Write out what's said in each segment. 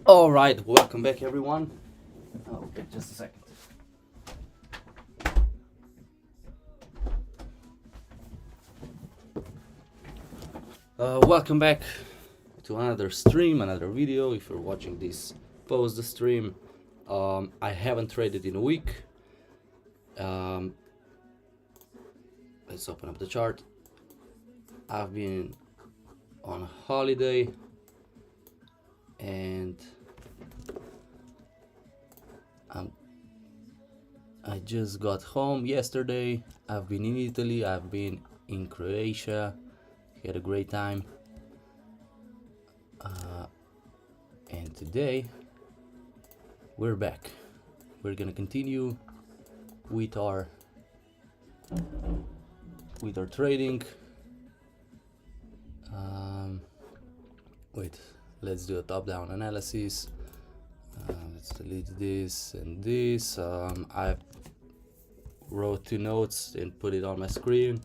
All right, welcome back, everyone. Okay, just a second. Welcome back to another stream, another video. If you're watching this post the stream, I haven't traded in a week. Let's open up the chart. I've been on holiday and I just got home yesterday. I've been in Italy, I've been in Croatia, had a great time. And today we're back. We're gonna continue with our trading. Wait, let's do a top-down analysis. Let's delete this and this. I wrote 2 notes and put it on my screen.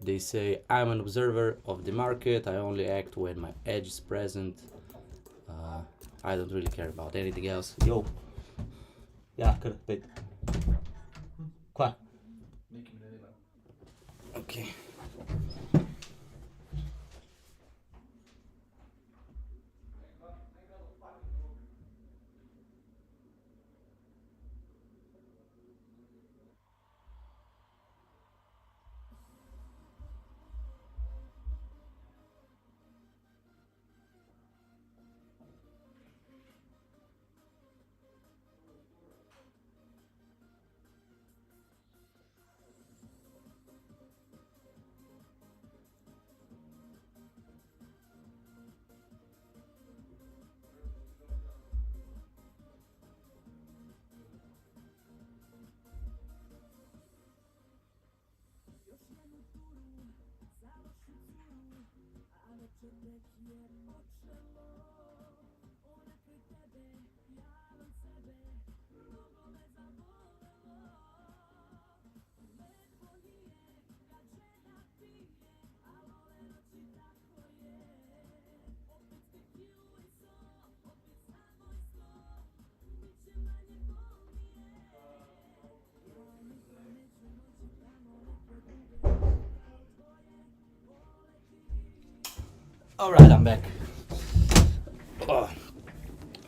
They say I'm an observer of the market. I only act when my edge is present. I don't really care about anything else. Yo. Ja, wait. Qua. Okay. All right, I'm back.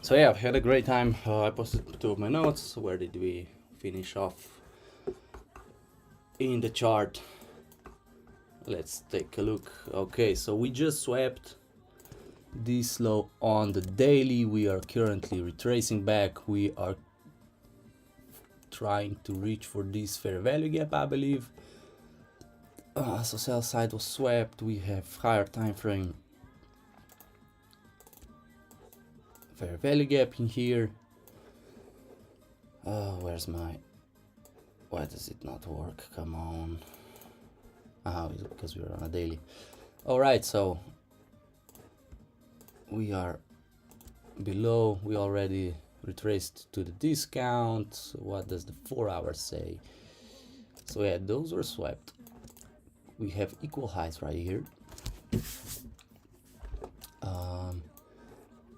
So yeah, I've had a great time. I posted 2 of my notes. Where did we finish off in the chart? Let's take a look. Okay, so we just swept this low on the daily. We are currently retracing back. We are trying to reach for this fair value gap, I believe. So sell side was swept. We have higher time frame fair value gap in here. Where's my... Why does it not work? Come on. Is it because we're on a daily? Alright, so we are below. We already retraced to the discount. What does the 4 hours say? So yeah, those were swept. We have equal highs right here.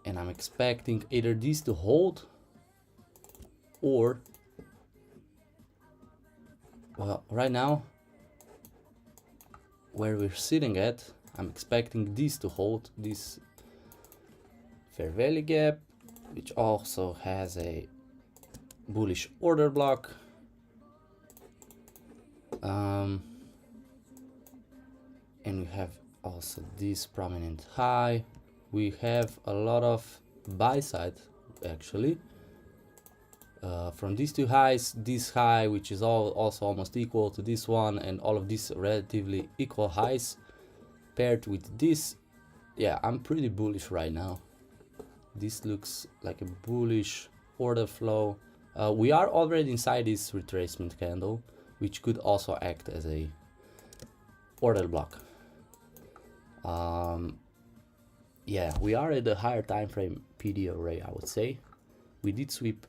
And I'm expecting either these to hold or, well, right now where we're sitting at, I'm expecting these to hold, this fair value gap, which also has a bullish order block. And we have also this prominent high. We have a lot of buy side actually from these 2 highs. This high, which is also almost equal to this one, and all of these relatively equal highs paired with this. Yeah, I'm pretty bullish right now. This looks like a bullish order flow. We are already inside this retracement candle, which could also act as a order block. Yeah, we are at the higher time frame PD array, I would say. We did sweep,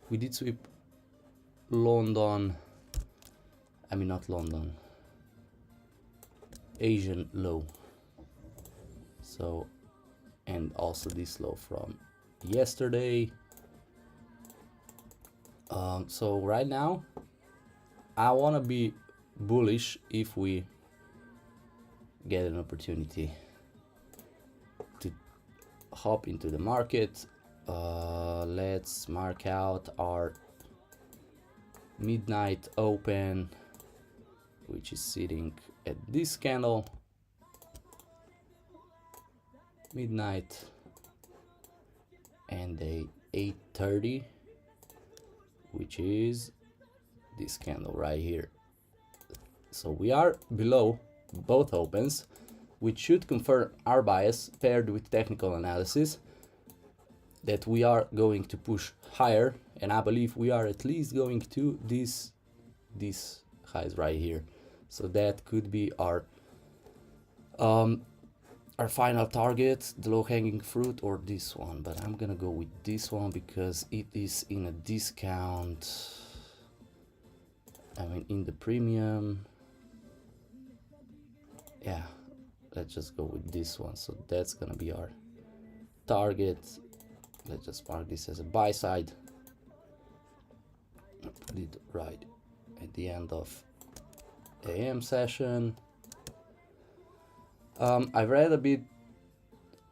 we did sweep London, I mean not London, Asian low. So and also this low from yesterday. So right now I want to be bullish if we get an opportunity to hop into the market. Let's mark out our midnight open, which is sitting at this candle, midnight, and a 8:30, which is this candle right here. So we are below both opens, which should confirm our bias paired with technical analysis that we are going to push higher, and I believe we are at least going to these highs right here. So that could be our final target, the low-hanging fruit, or this one, but I'm gonna go with this one because it is in a discount. I mean, in the premium. Yeah, let's just go with this one. So that's gonna be our target. Let's just mark this as a buy side. Put it right at the end of AM session. I've read a bit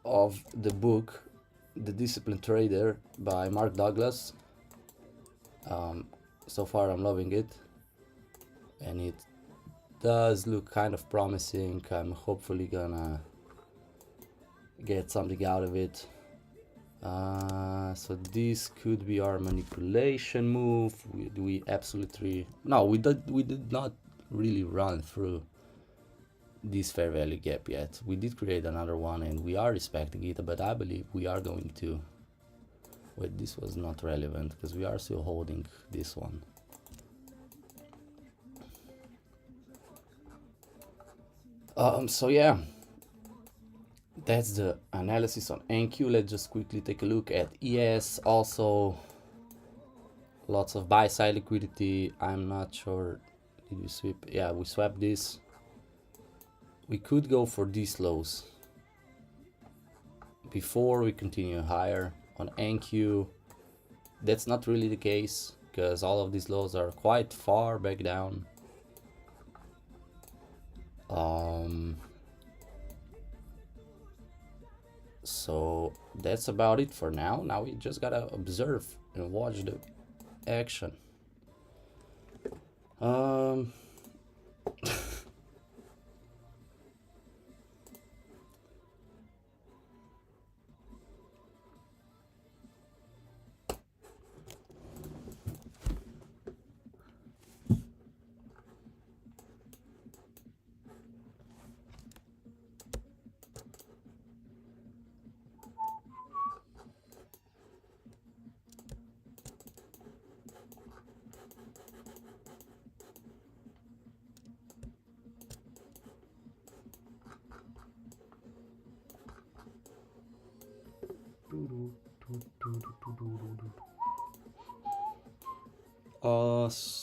of the book The Disciplined Trader by Mark Douglas. So far I'm loving it, and it does look kind of promising. I'm hopefully gonna get something out of it. So this could be our manipulation move. We absolutely no, we did not really run through this fair value gap yet. We did create another one and we are respecting it, but I believe we are going to wait. This was not relevant because we are still holding this one. So yeah, that's the analysis on NQ. Let's just quickly take a look at ES. Also, lots of buy side liquidity. I'm not sure, did we sweep? Yeah, we swapped this. We could go for these lows before we continue higher on NQ. That's not really the case because all of these lows are quite far back down. So that's about it for now. Now we just gotta observe and watch the action.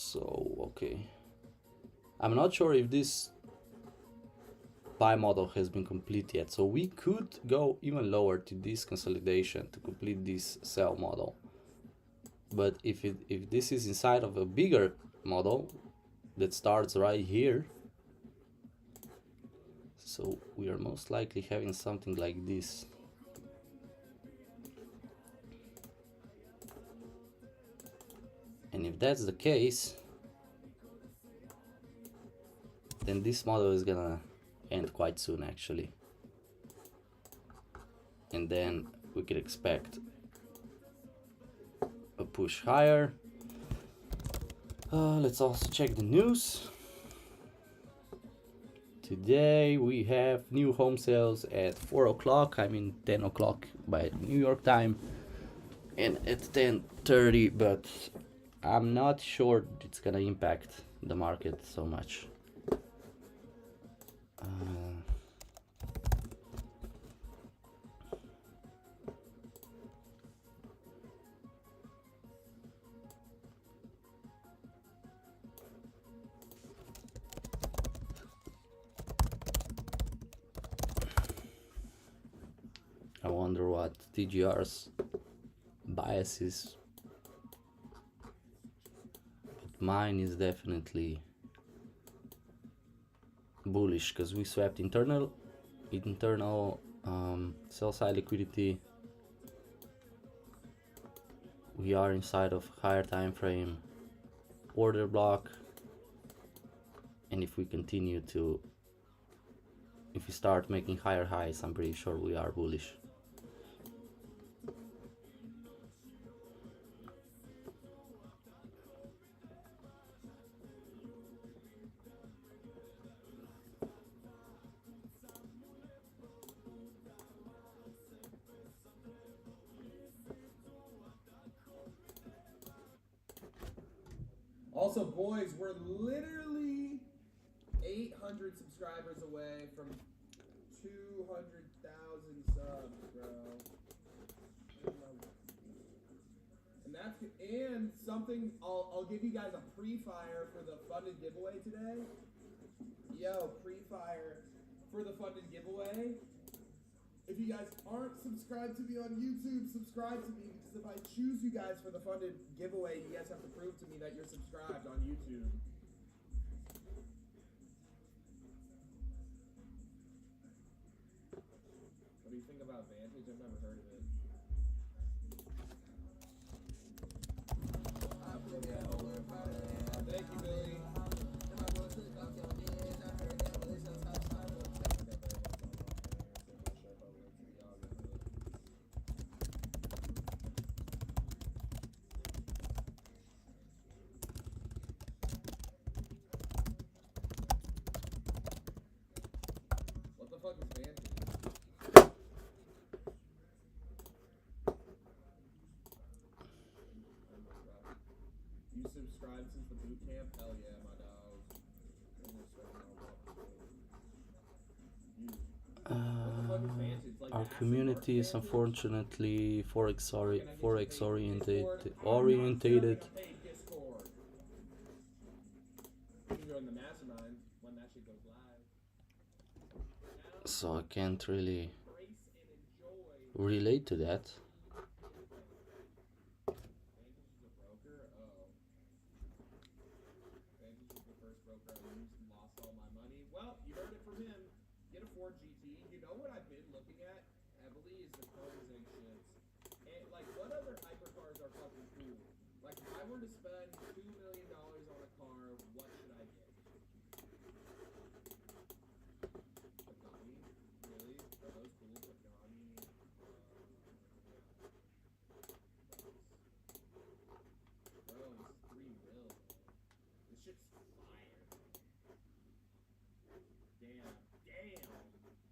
So okay, I'm not sure if this buy model has been complete yet, so we could go even lower to this consolidation to complete this sell model. But if this is inside of a bigger model that starts right here, so we are most likely having something like this. And if that's the case, then this model is gonna end quite soon actually. And then we could expect a push higher. Let's also check the news. Today we have new home sales at 4 o'clock, I mean 10 o'clock by New York time, and at 10:30, but I'm not sure it's gonna impact the market so much. I wonder what TGR's bias is, but mine is definitely bullish because we swapped internal sell side liquidity. We are inside of higher time frame order block, and if we continue to, if we start making higher highs, I'm pretty sure we are bullish. Also, boys, we're literally 800 subscribers away from 200,000 subs, bro. And something I'll give you guys a pre-fire for the funded giveaway today. Yo, pre-fire for the funded giveaway. If you guys aren't subscribed to me on YouTube, subscribe to me, because if I choose you guys for the funded giveaway, you guys have to prove to me that you're subscribed on YouTube. What do you think about Vantage? I've never heard of it. Thank you, Billy. What the fuck is Vantage? You subscribed since the boot camp? Hell yeah, my dog. Our community is unfortunately forex orientated. So I can't really relate to that. Well, you heard it from him. Get a Ford GT. You know what I've been looking at heavily is the Koenigsegg shits. And like, what other hypercars are fucking cool? Like, if I were to spend $2 million on a car, what should I get? Pagani? Really? Are those cool? Pagani? Bro, it's 3 mil. This shit's fire. Damn.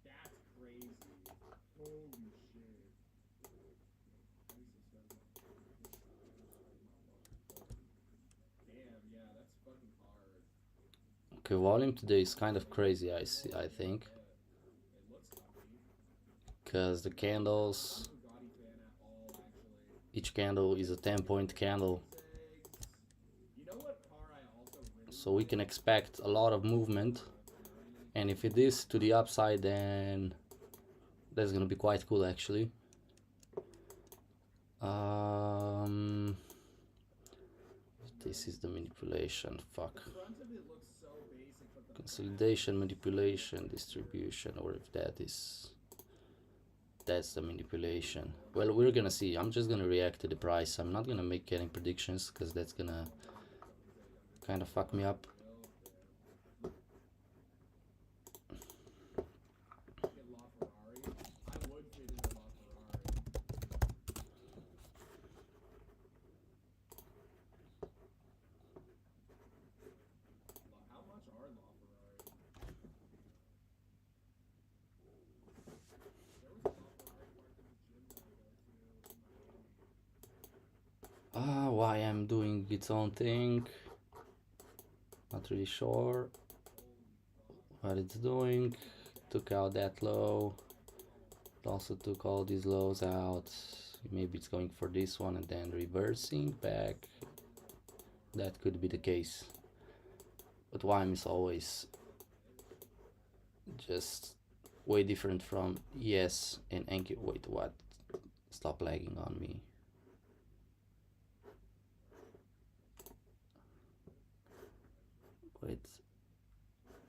That's crazy. Holy shit. Damn, yeah, that's fucking hard. Okay, volume today is kind of crazy, I think. Because the candles, each candle is a 10-point candle. So we can expect a lot of movement. And if it is to the upside, then that's gonna be quite cool actually. This is the manipulation, fuck. Consolidation, manipulation, distribution, or if that's the manipulation. Well, we're gonna see. I'm just gonna react to the price. I'm not gonna make any predictions because that's gonna kind of fuck me up. Why I'm doing its own thing, not really sure what it's doing. Took out that low, it also took all these lows out. Maybe it's going for this one and then reversing back. That could be the case, but YM is always just way different from ES and Anki. Wait, what? Stop lagging on me. Wait.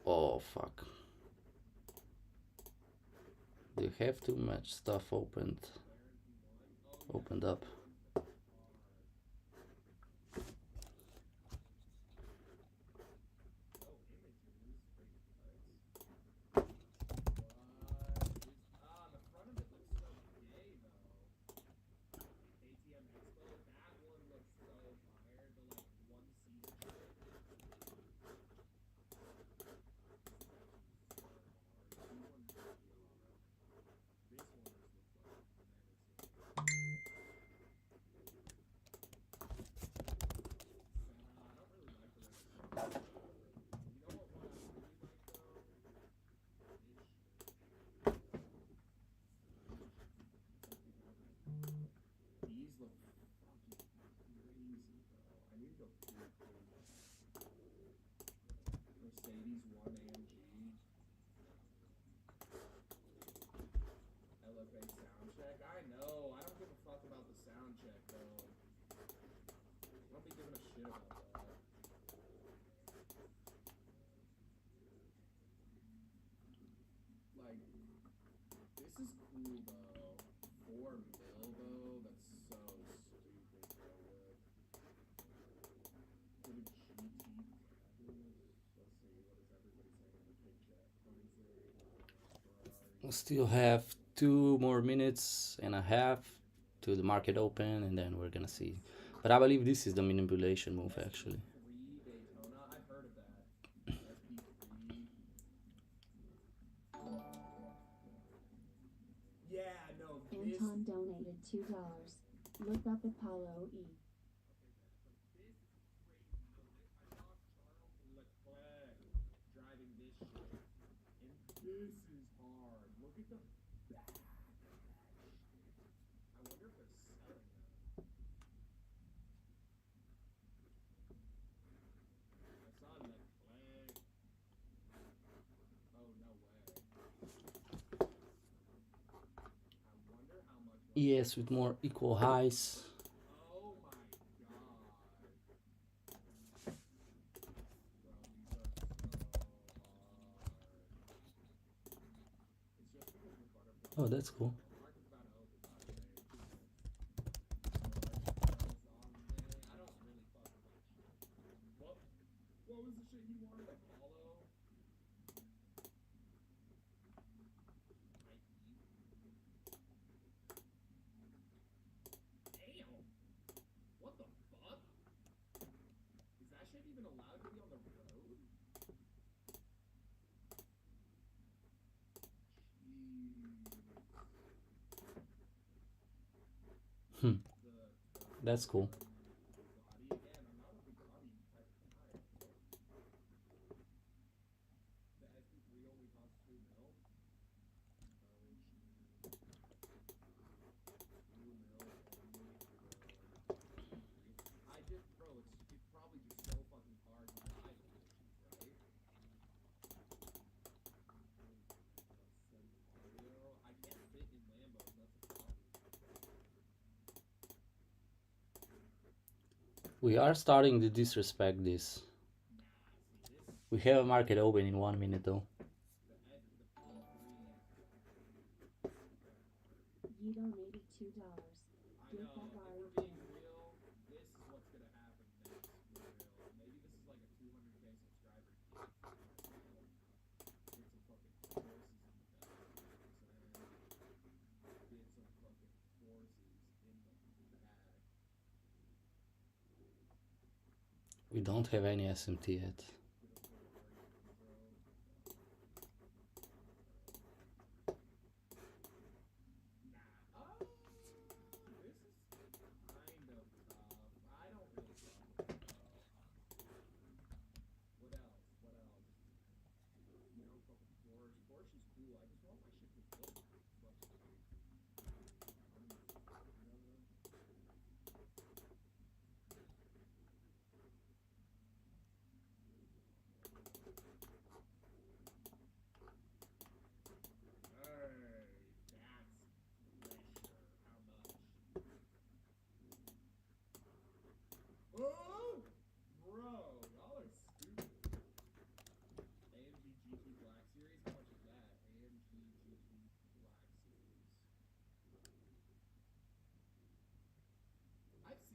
Oh, fuck. They have too much stuff opened up. We still have 2.5 minutes to the market open, and then we're gonna see. But I believe this is the manipulation move actually. Yeah, no. Anton donated $2. Look up Apollo E. Driving this shit, and this is hard. Look at the back of that shit. I wonder if they're selling them. I saw Leclerc. Oh, no way. I wonder how much. ES with more equal highs. Oh my god. Oh, that's cool. What was the shit he wanted? Apollo? Damn! What the fuck? Is that shit even allowed to be on the road? That's cool. We are starting to disrespect this. We have a market open in 1 minute though. You donated $2. Get that bar If we're again. being real, this is what's gonna happen next. For real. Maybe this is like a 200K subscriber gift. Get some fucking horses in the back. You know what I'm saying? Get some fucking horses in the back. We don't have any SMT yet.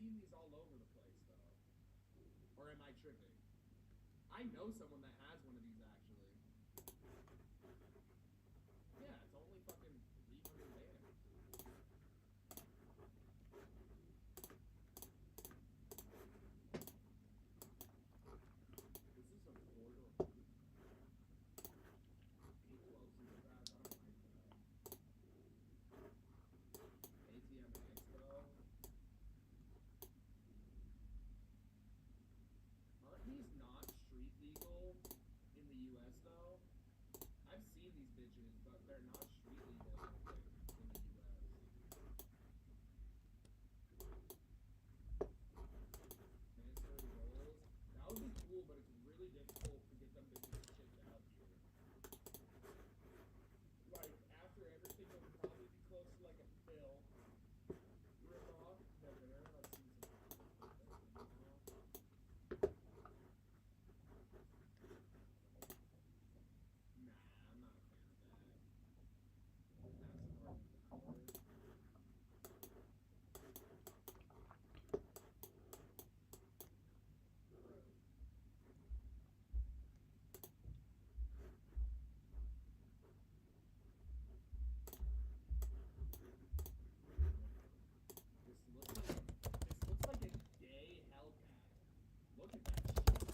seen these all over the place though. Or am I tripping? I know someone that has one of these actually. Yeah, it's only fucking 300 bands. This is some 4-door coupe. 812 super fast. I don't like that. ATM Expo. Aren't these not street legal in the US though? I've seen these bitches, but they're not street legal, I don't think, in the US. Mandatory rolls. That would be cool, but it's really difficult to get them bitches shipped out here. Like, after everything, it would probably be close to like a pill. Rip-off. They're there. I've seen some people put that in now. Nah, I'm not a fan of that. MasterCard and Valor. This looks like a gay Hellcat. Look at that shit.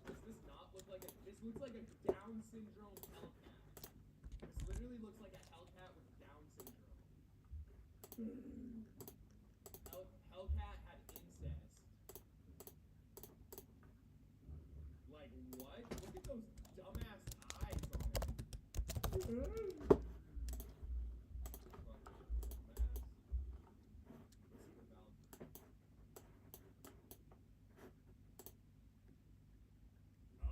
Does this not look like a? This looks like a Down syndrome Hellcat. This literally looks like a Hellcat with Down syndrome. Hellcat had incest. Like what? Look at those dumbass eyes on it. Fucking dumbass. Let's see the valve.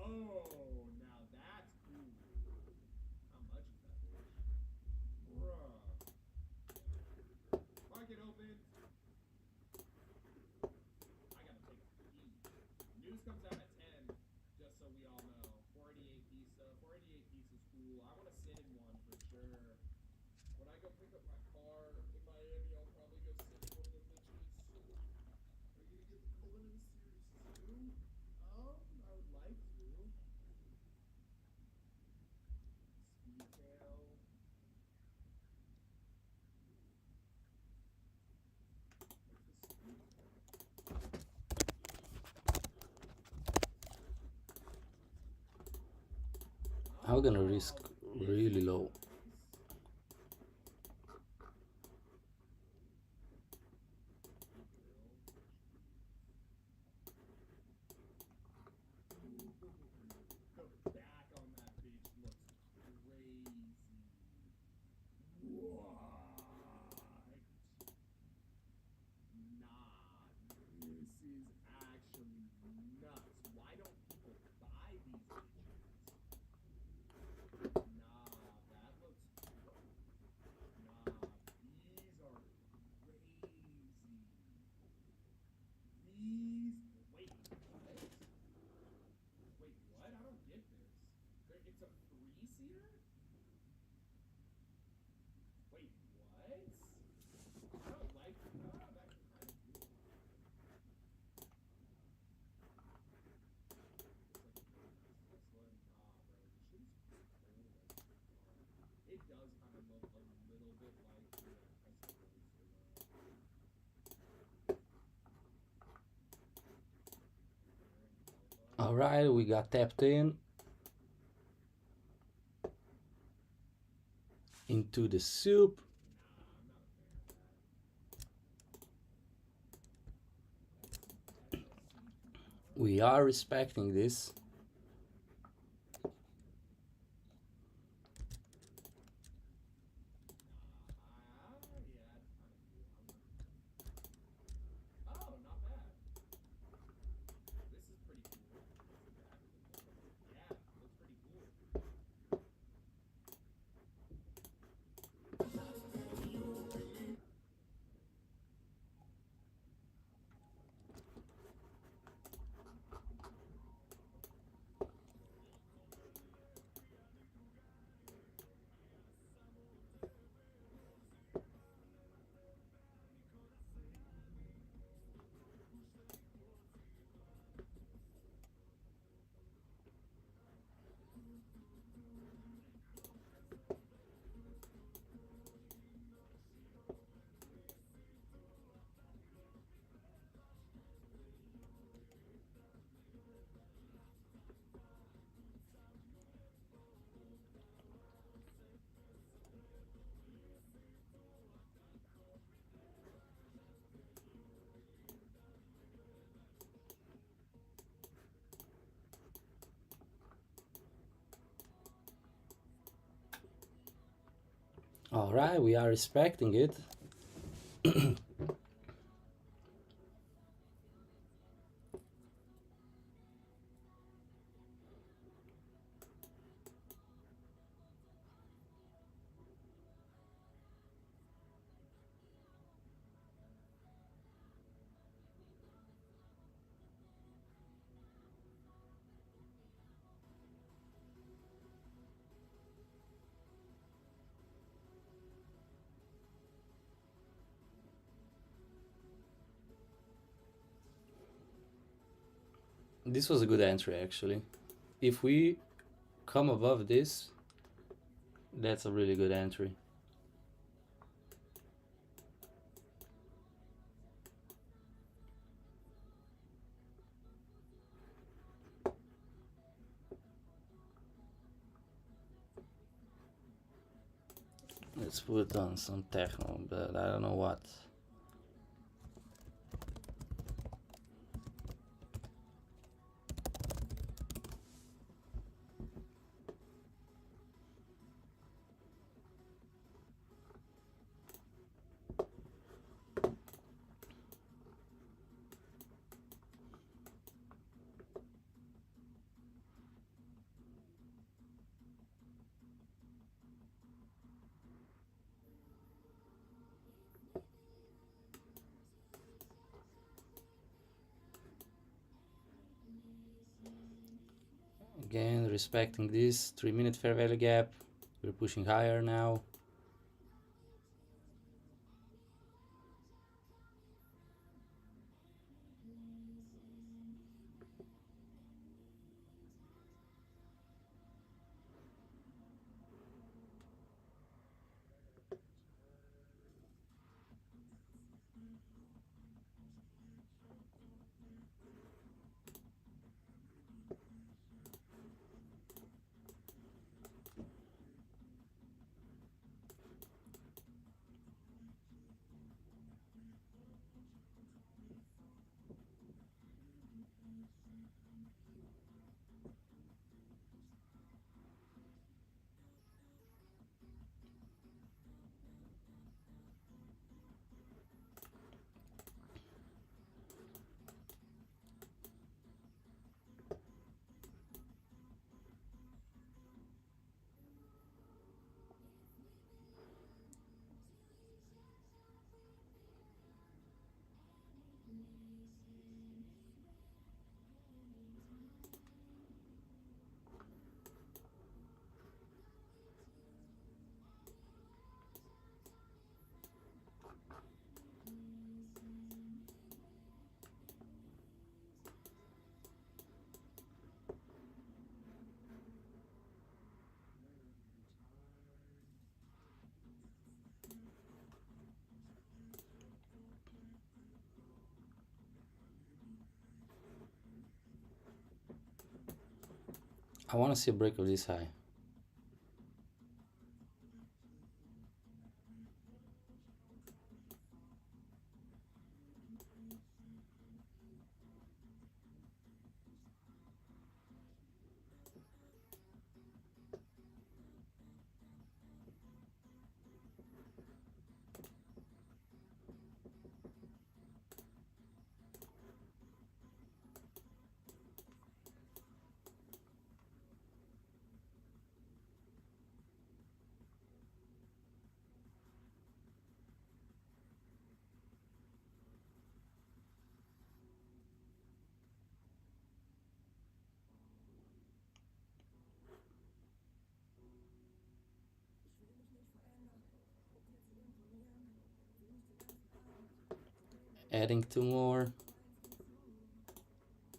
Oh, now that's cool. How much is that bitch? Bruh. Market open. I gotta take a pee. News comes out at 10, just so we all know. 488 piece, 488 piece is cool. I wanna sit in one for sure. When I go pick up my car in Miami, I'll probably go sit in one of them bitches. Are you gonna get the Culinary Series 2? I would like to. Speedtail. What's the Speedtail? I'm gonna risk really low. The back on that bitch looks crazy. What? Nah, this is actually nuts. Why don't people buy these bitches? Nah, that looks. Nah, these are crazy. These. Wait, what? Wait, what? I don't get this. It's a 3-seater? Wait, what? I don't like that. That's kind of cool. Looks like a Tesla. Nah, bro, this shit is cold as fuck. It does kind of look a little bit like the Tesla Roadster, though. Alright, we got tapped in into the soup. Nah, I'm not a fan of that. SLC 2000. We are respecting this. Yeah, it's kind of cool. Oh, not bad. This is pretty cool. What's the back look like? Yeah, looks pretty cool. All right, we are respecting it. This was a good entry actually. If we come above this, that's a really good entry. Let's put on some techno, but I don't know what. Again, respecting this 3-minute fair value gap. We're pushing higher now. I want to see a break of this high. Adding 2 more.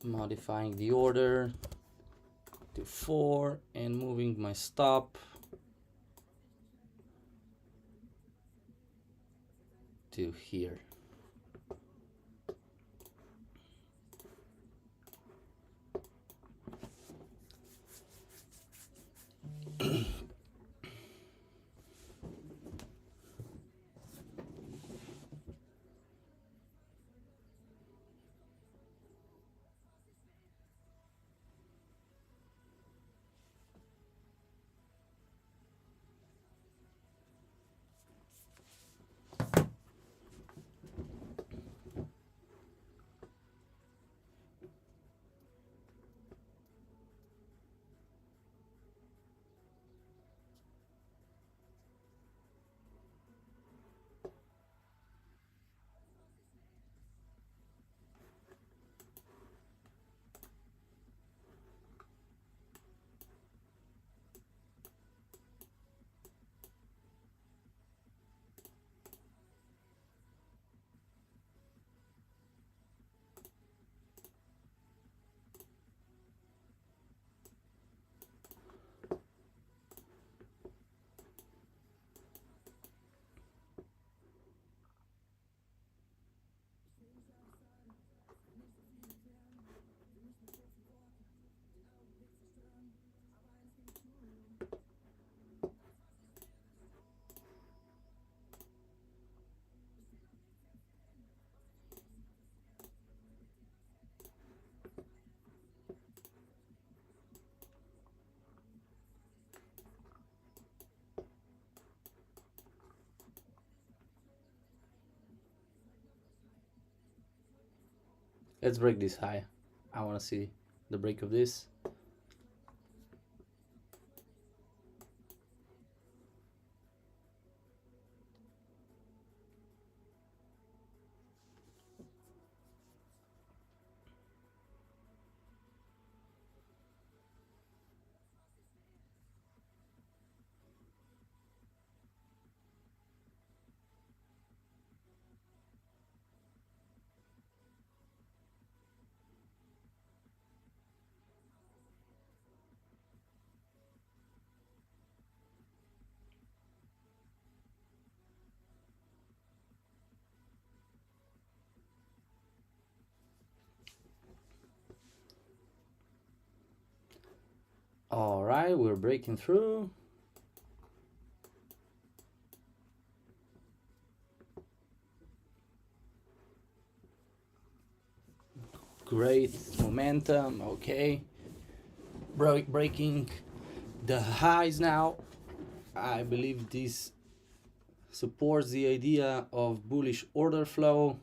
Modifying the order to 4 and moving my stop to here. Let's break this high. I want to see the break of this. All right, we're breaking through. Great momentum. Okay, breaking the highs now. I believe this supports the idea of bullish order flow.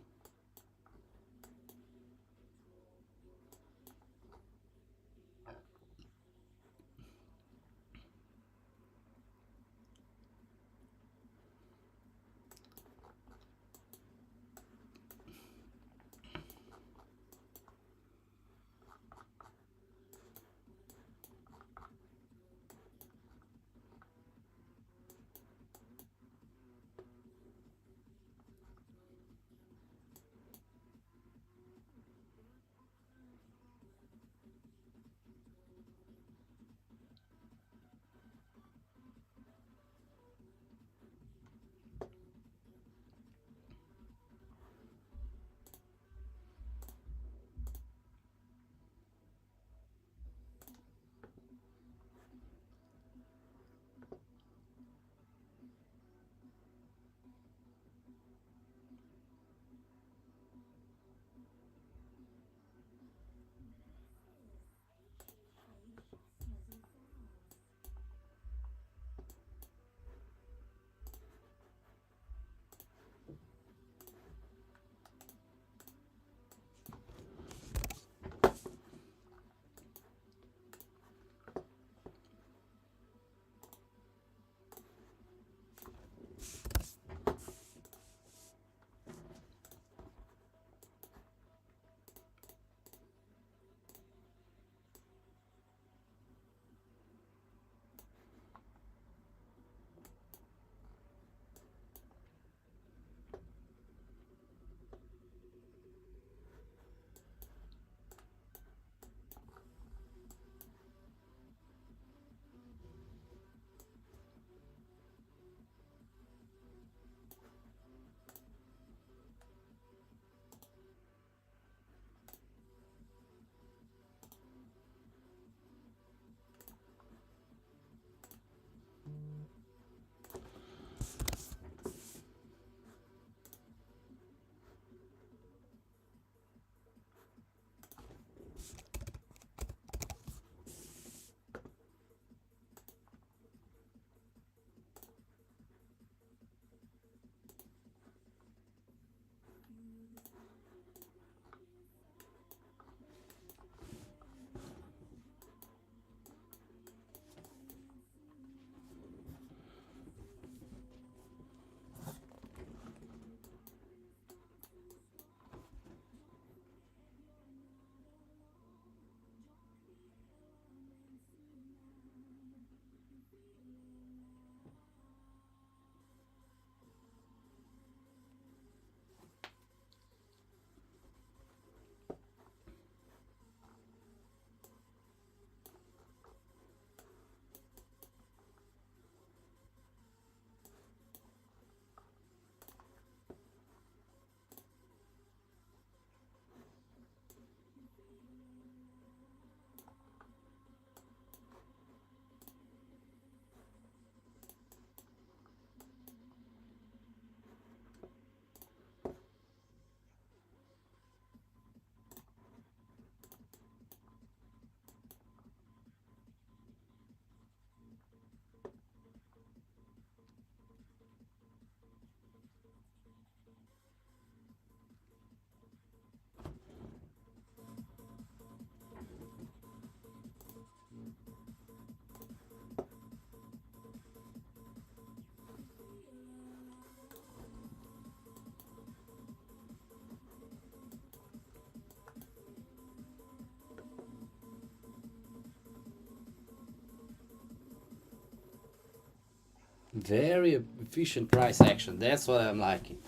Very efficient price action. That's what I'm liking.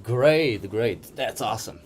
Great, great. That's awesome.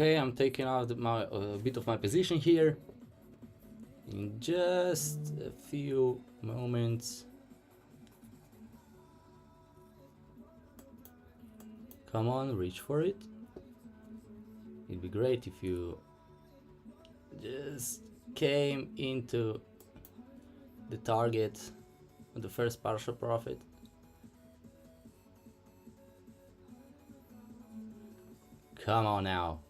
Okay, I'm taking out my bit of my position here. In just a few moments. Come on, reach for it. It'd be great if you just came into the target on the first partial profit. Come on now.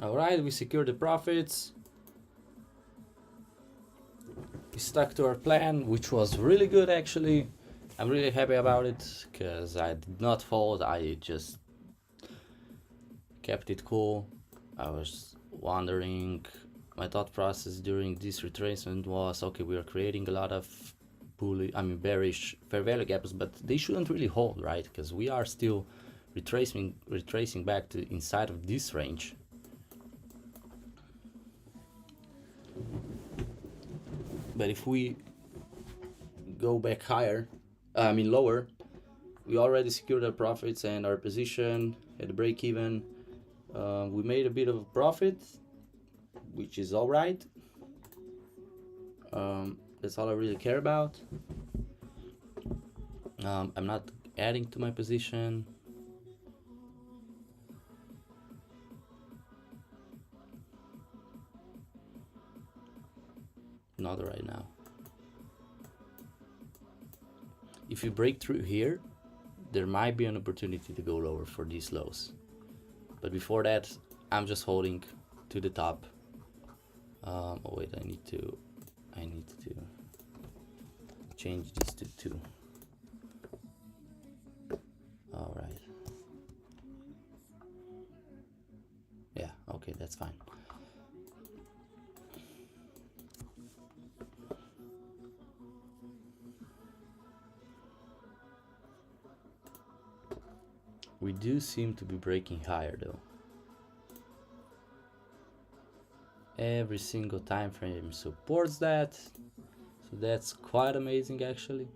Alright, we secured the profits. We stuck to our plan, which was really good actually. I'm really happy about it because I did not fold, I just kept it cool. I was wondering, my thought process during this retracement was, okay, we are creating a lot of bearish fair value gaps, but they shouldn't really hold, right? Because we are still retracing back to inside of this range. But if we go back higher, lower, we already secured our profits and our position at the break even. We made a bit of a profit, which is all right. That's all I really care about. I'm not adding to my position. Not right now. If you break through here, there might be an opportunity to go lower for these lows. But before that, I'm just holding to the top. Oh wait, I need to change this to 2. All right. Yeah, okay, that's fine. We do seem to be breaking higher though. Every single time frame supports that, so that's quite amazing actually.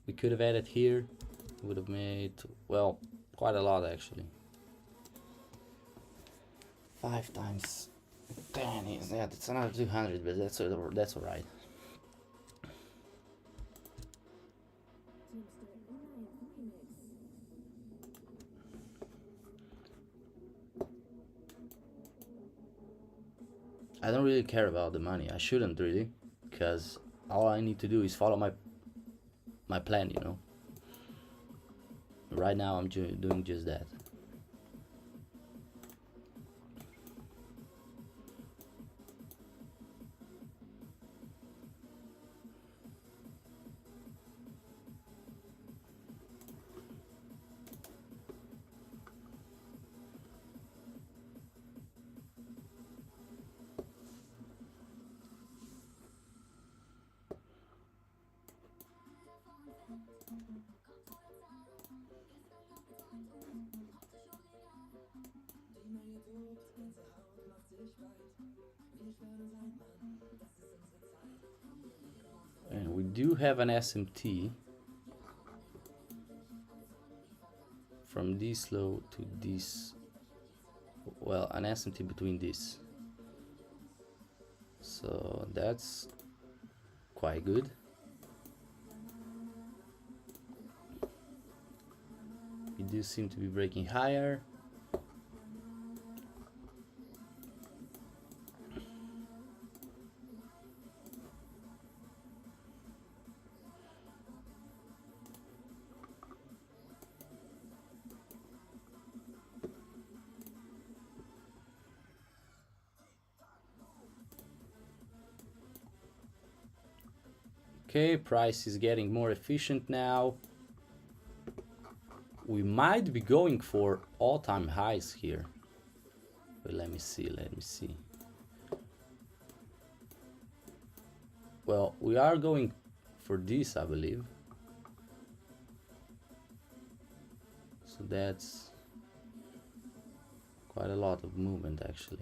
We could have added here, would have made, well, quite a lot actually. 5 times 10 is, yeah, that's another 200, but that's all right. I don't really care about the money. I shouldn't really, because all I need to do is follow my plan, you know. Right now I'm doing just that. And we do have an SMT from this low to this, well, an SMT between this, so that's quite good. We do seem to be breaking higher. Okay, price is getting more efficient now. We might be going for all-time highs here. But let me see. Well, we are going for this, I believe. So that's quite a lot of movement actually.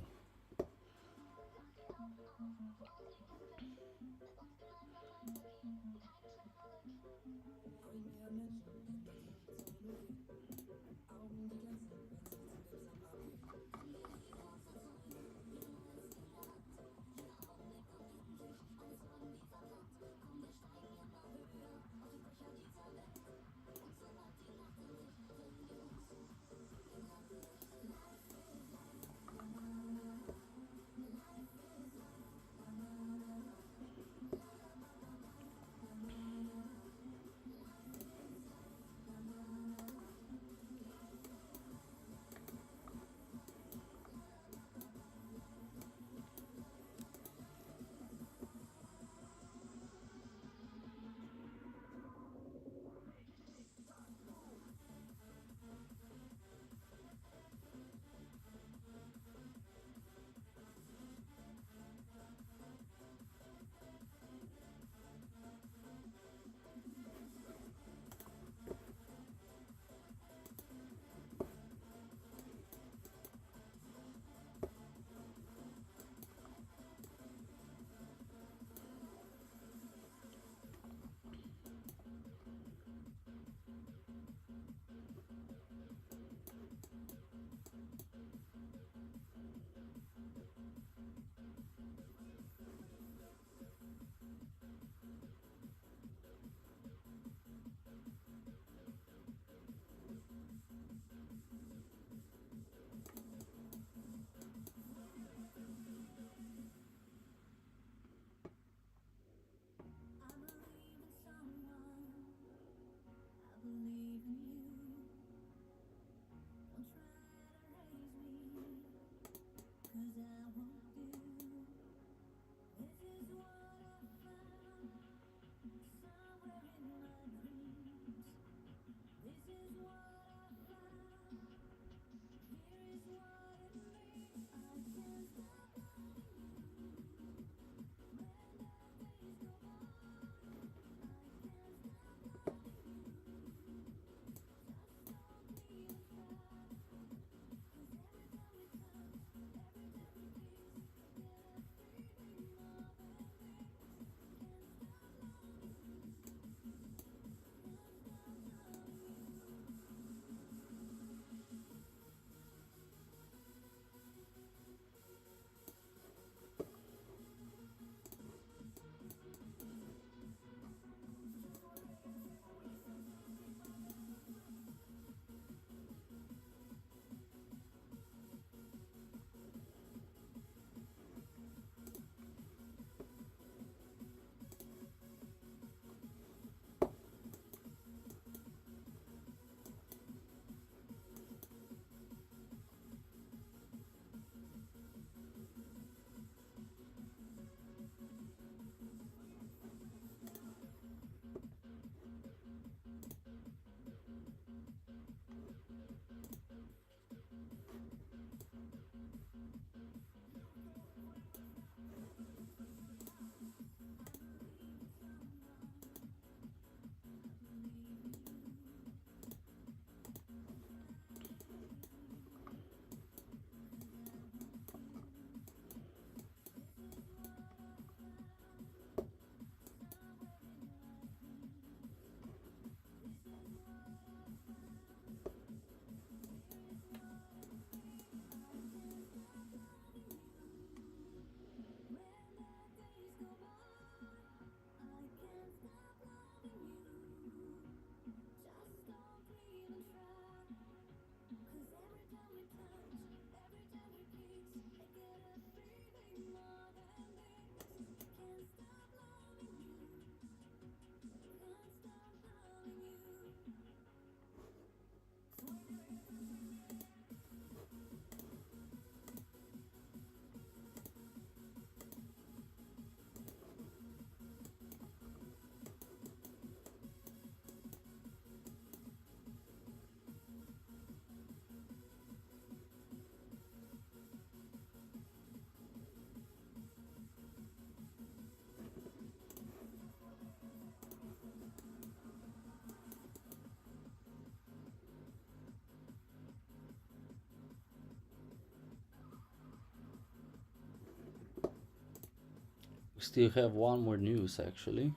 still have one more news actually.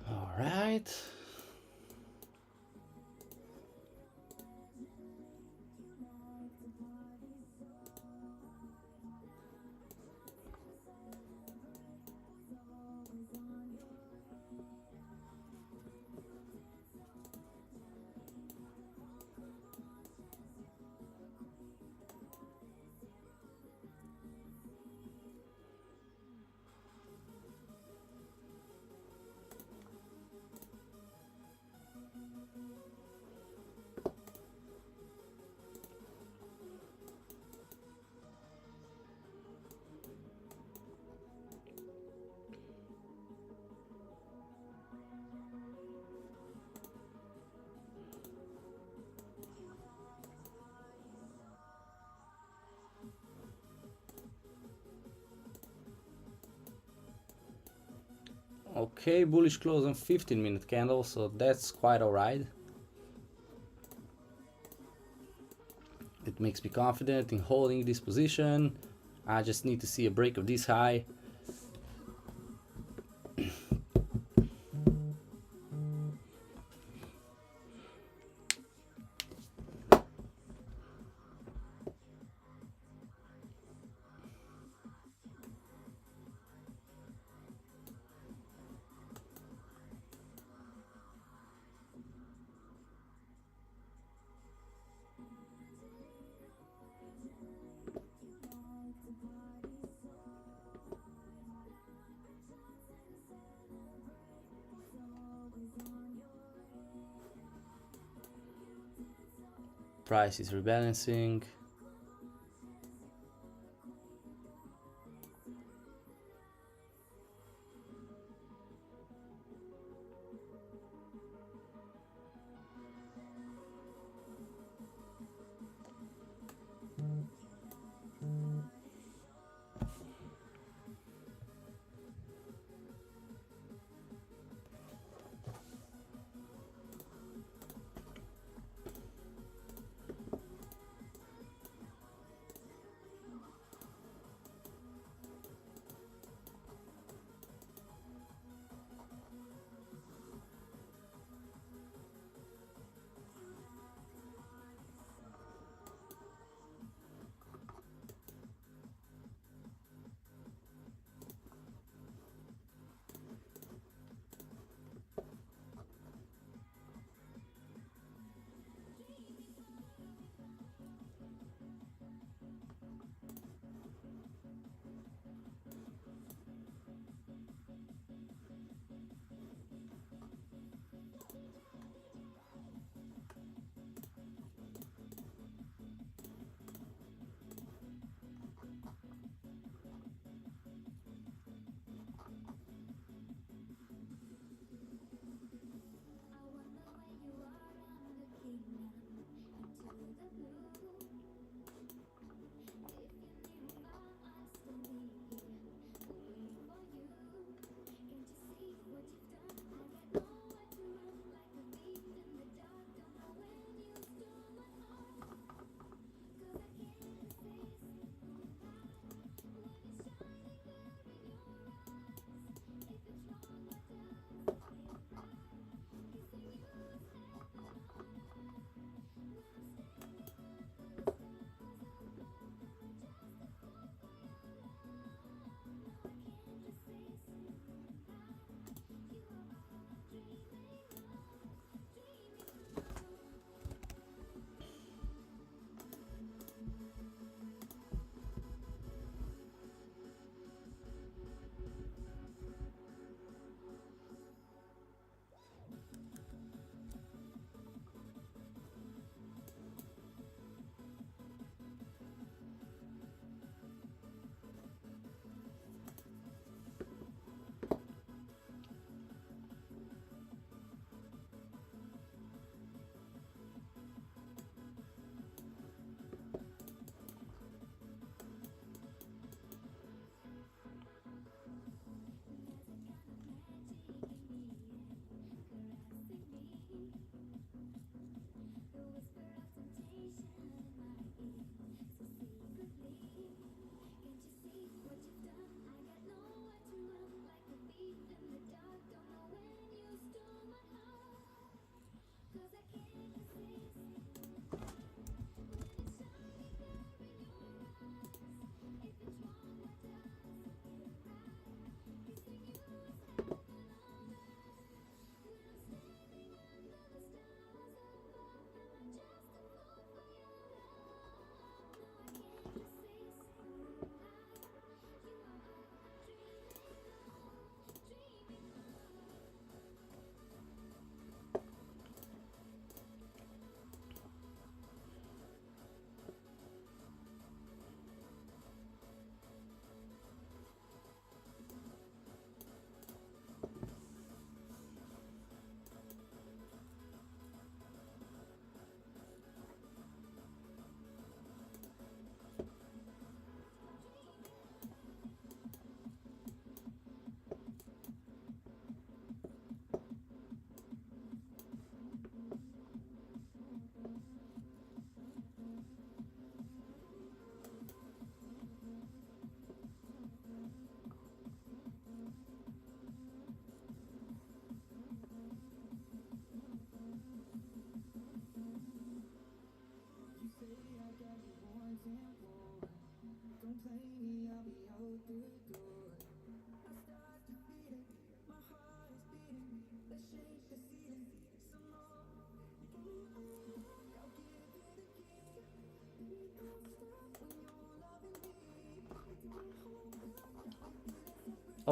All right. Okay, bullish close on 15-minute candle, so that's quite alright. It makes me confident in holding this position. I just need to see a break of this high. Price is rebalancing.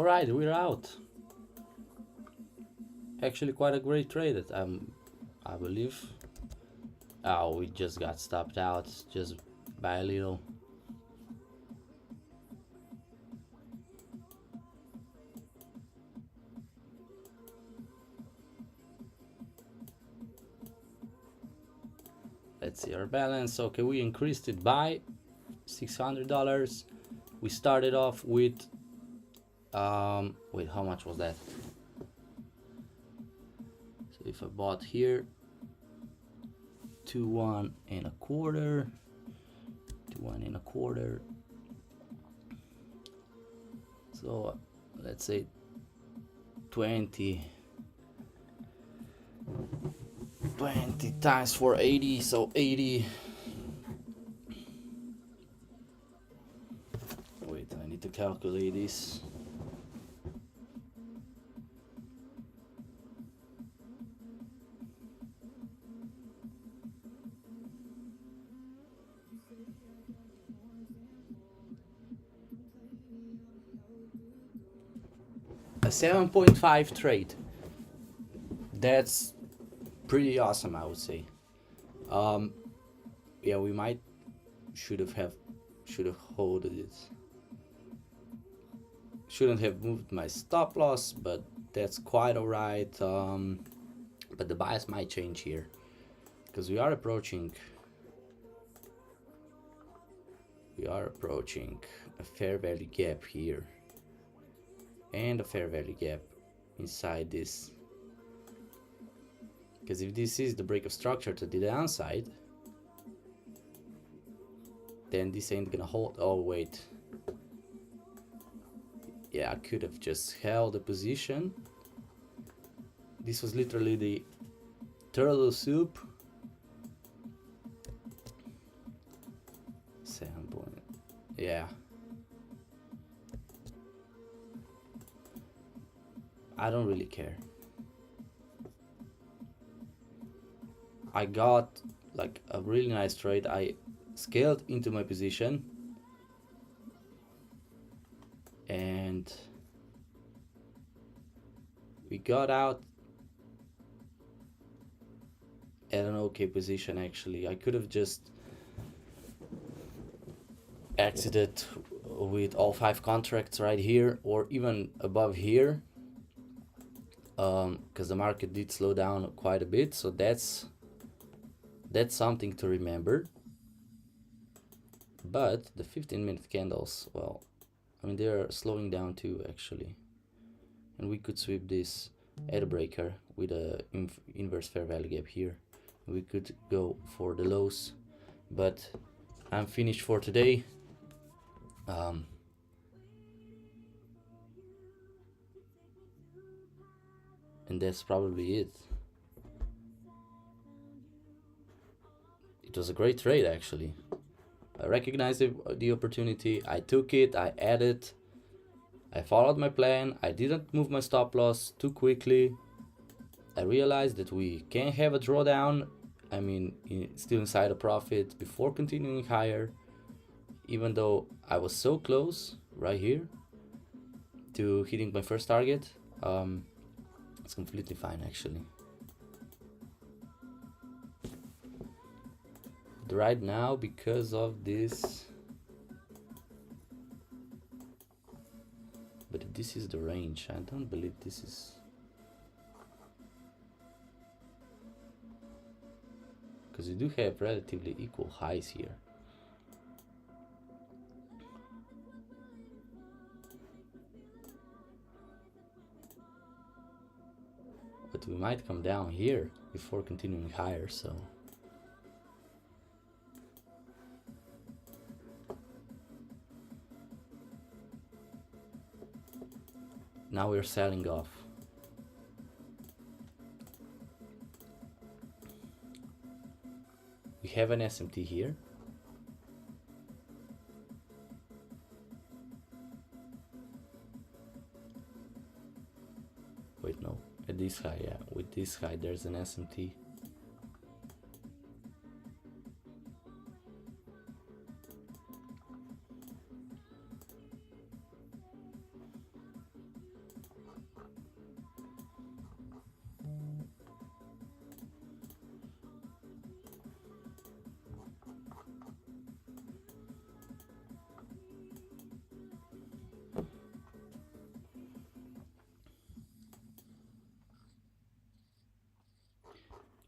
All right, we're out. Actually, quite a great trade. I believe. Oh, we just got stopped out just by a little. Let's see our balance. Okay, we increased it by $600. We started off with wait, how much was that? So if I bought here 2.1 1/4, 2.1 1/4, so let's say 20 times 480, so 80. Wait, I need to calculate this. A 7.5 trade. That's pretty awesome, I would say. Yeah, we might should have holded it. Shouldn't have moved my stop loss, but that's quite alright. But the bias might change here because we are approaching a fair value gap here and a fair value gap inside this. Because if this is the break of structure to the downside, then this ain't gonna hold. Oh wait, yeah, I could have just held the position. This was literally the turtle soup. 7 point, yeah. I don't really care. I got like a really nice trade. I scaled into my position and we got out at an okay position. Actually, I could have just exited with all 5 contracts right here or even above here, because the market did slow down quite a bit, so that's something to remember. But the 15-minute candles, well, I mean, they're slowing down too actually, and we could sweep this at a breaker with a inverse fair value gap here. We could go for the lows, but I'm finished for today. And that's probably it. It was a great trade actually. I recognized the opportunity, I took it, I added, I followed my plan, I didn't move my stop loss too quickly. I realized that we can have a drawdown, I mean, still inside a profit before continuing higher, even though I was so close right here to hitting my first target. It's completely fine actually. But right now, because of this, but this is the range, I don't believe this is, because you do have relatively equal highs here. But we might come down here before continuing higher, so now we're selling off. We have an SMT here. Wait, no, at this high, yeah, with this high there's an SMT.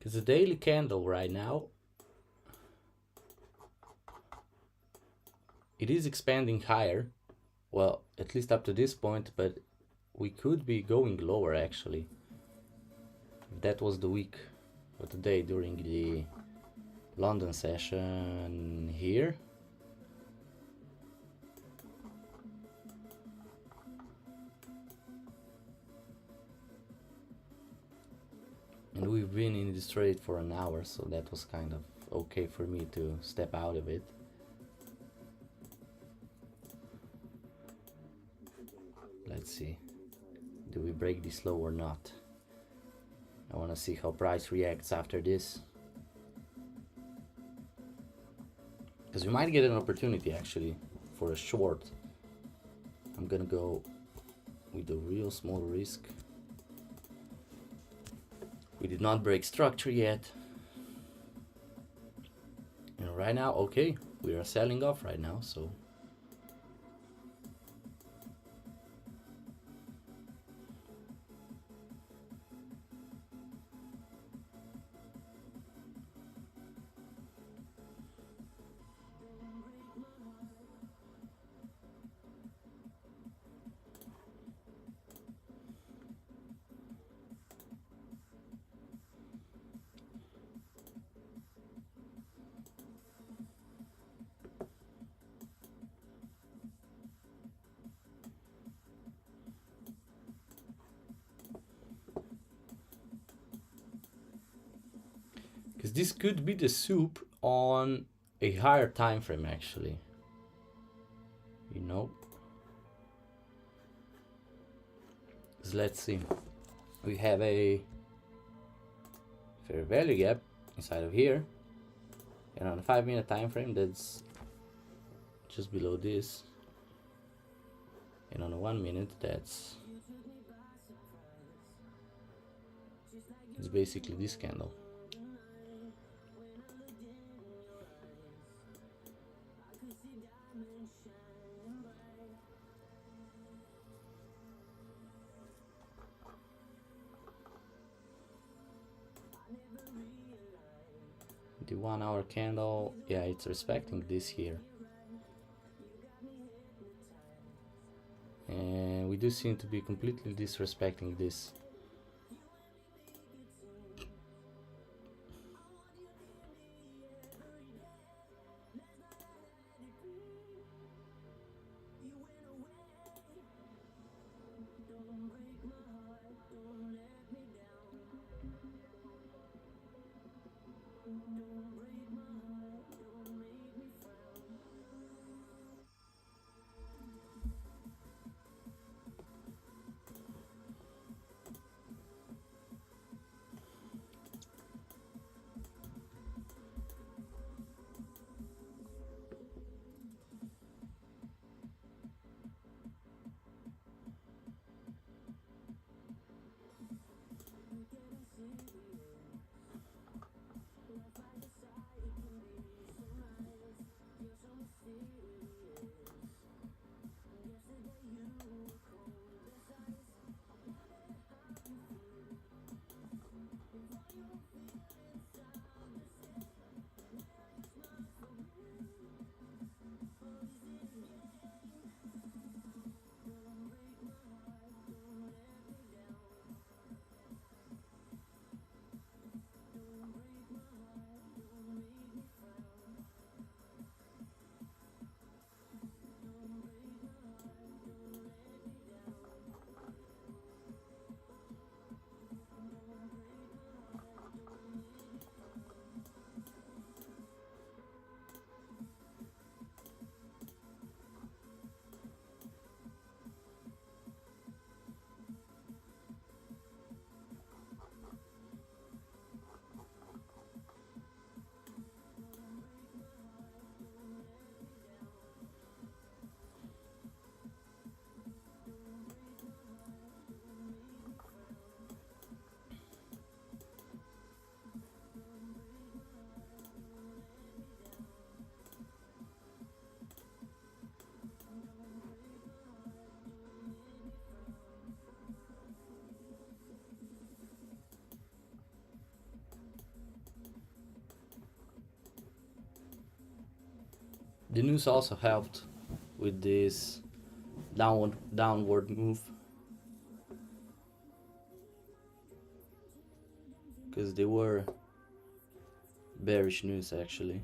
Because the daily candle right now, it is expanding higher, well, at least up to this point, but we could be going lower actually. If that was the week or the day during the London session here. And we've been in this trade for an hour, so that was kind of okay for me to step out of it. Let's see, do we break this low or not? I want to see how price reacts after this, because we might get an opportunity actually for a short. I'm gonna go with a real small risk. We did not break structure yet, and right now, okay, we are selling off right now, so because this could be the soup on a higher time frame actually, you know. So let's see, we have a fair value gap inside of here, and on a 5-minute time frame that's just below this, and on a 1 minute that's it's basically this candle. The 1 hour candle, yeah, it's respecting this here, and we do seem to be completely disrespecting this. The news also helped with this downward move, because they were bearish news actually.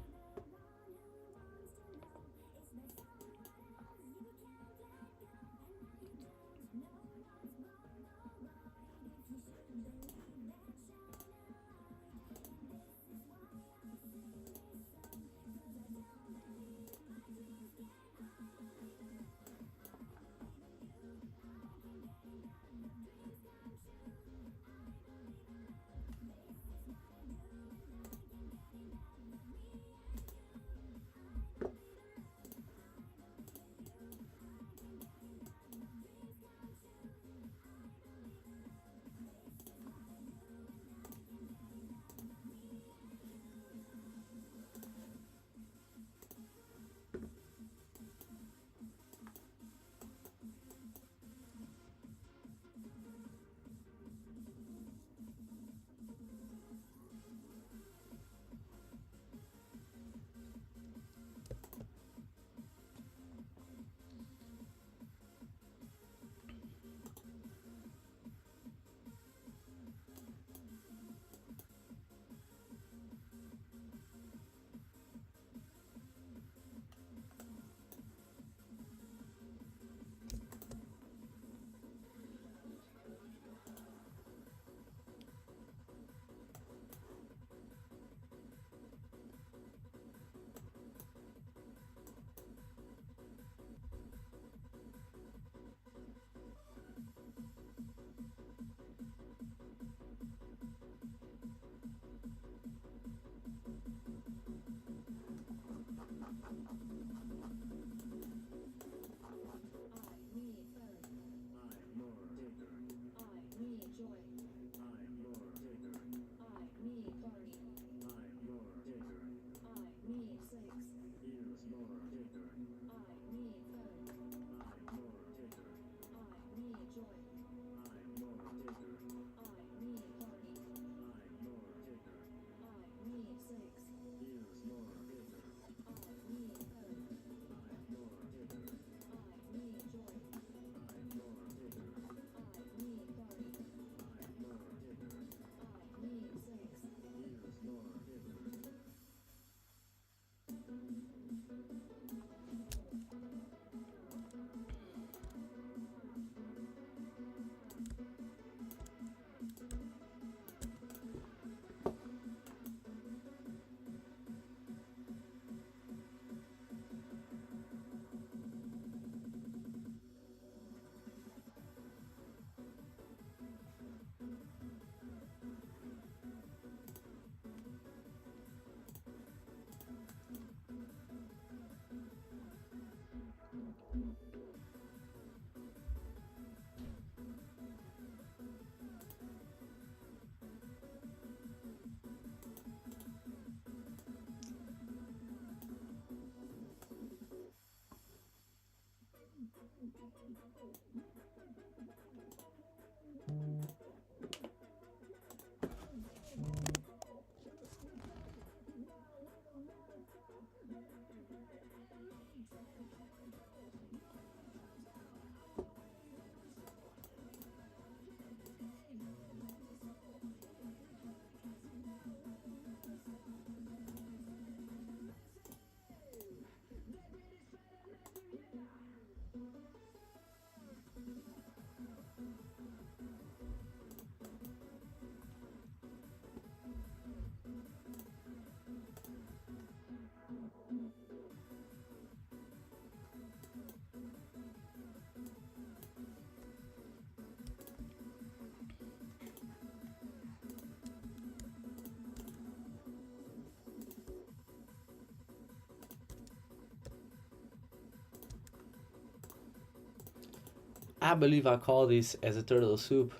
I believe I called this as a turtle soup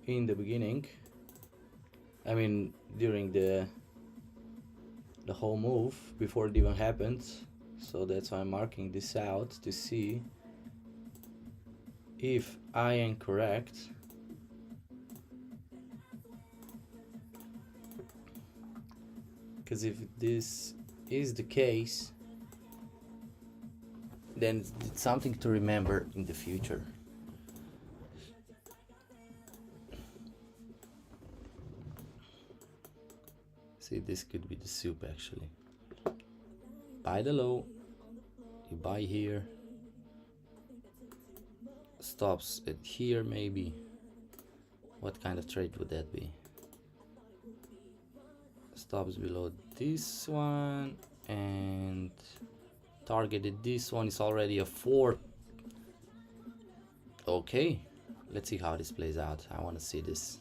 in the beginning. I mean, during the whole move before it even happened. So that's why I'm marking this out to see if I am correct. Because if this is the case, then it's something to remember in the future. See, this could be the soup actually. Buy the low, you buy here, stops at here maybe. What kind of trade would that be? Stops below this one and targeted this one is already a 4. Okay, let's see how this plays out. I want to see this.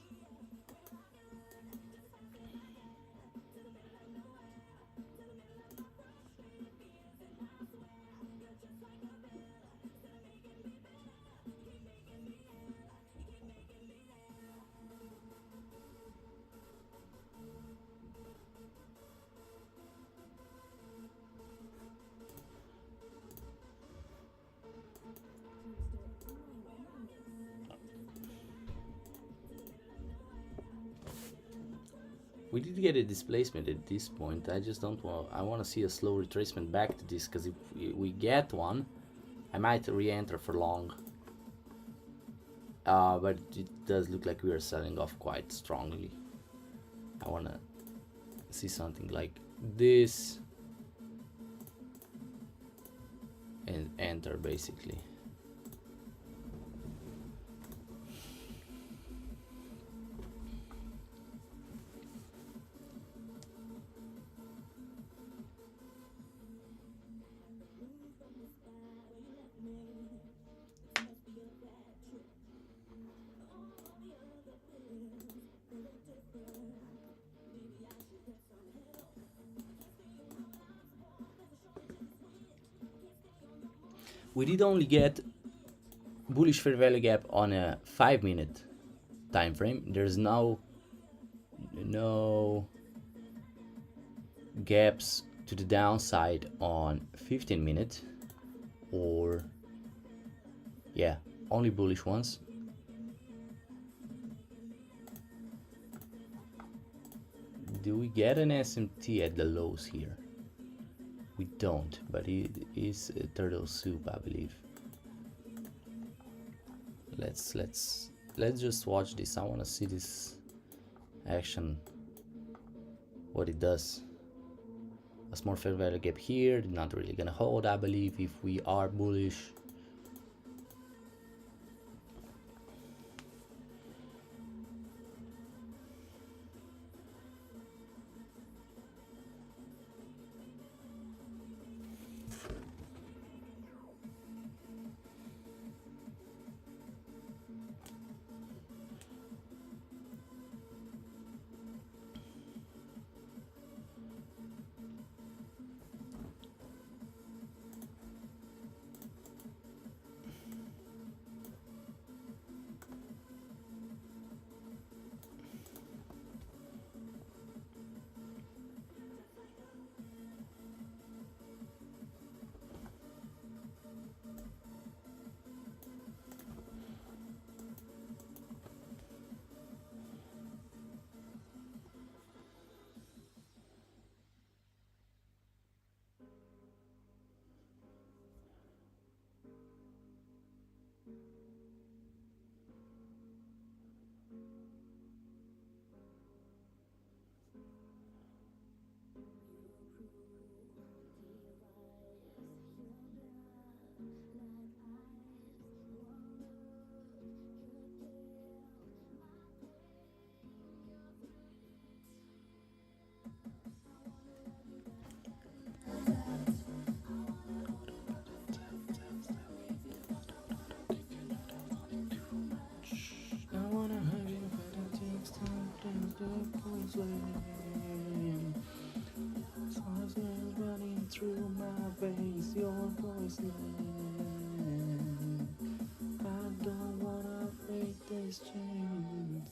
We did get a displacement at this point. I just don't want. I want to see a slow retracement back to this, because if we get one, I might re-enter for long. But it does look like we are selling off quite strongly. I want to see something like this and enter basically. We did only get bullish fair value gap on a 5-minute time frame. There's no gaps to the downside on 15-minute, or yeah, only bullish ones. Do we get an SMT at the lows here? We don't, but it is a turtle soup, I believe. Let's just watch this. I want to see this action, what it does. A small fair value gap here, not really gonna hold, I believe, if we are bullish. Running through my veins, your voice. I don't wanna break these chains.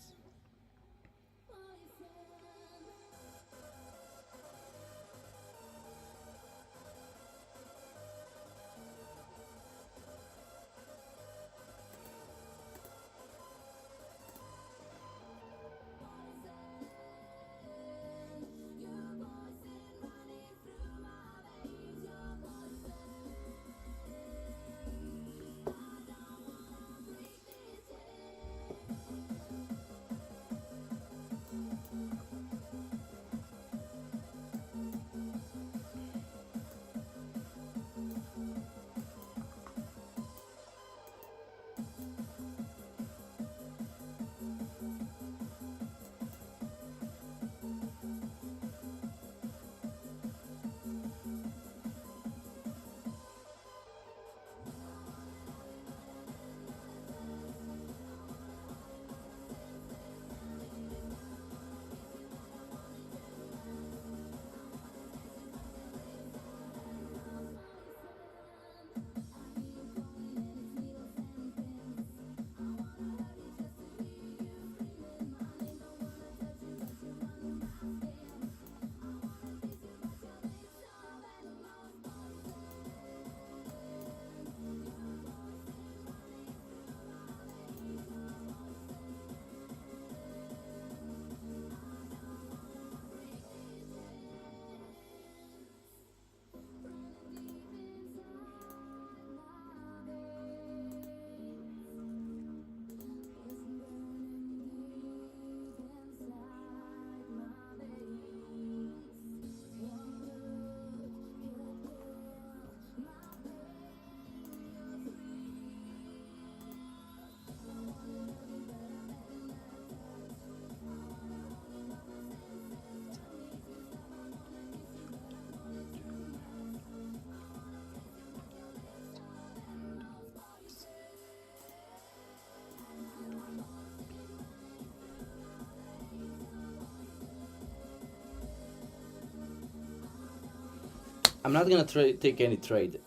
I'm not gonna take any trade.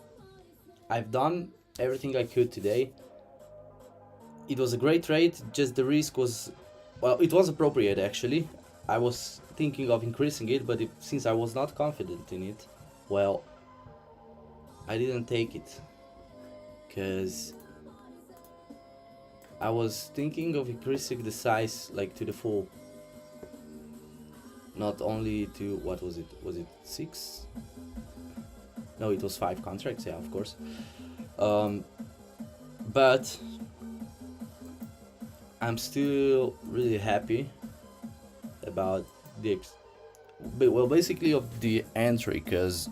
I've done everything I could today. It was a great trade, just the risk was, well, it was appropriate actually. I was thinking of increasing it, but since I was not confident in it, well, I didn't take it. Because I was thinking of increasing the size like to the full. Not only to, what was it? Was it 6? No, it was 5 contracts, yeah, of course. But I'm still really happy about the basically of the entry, because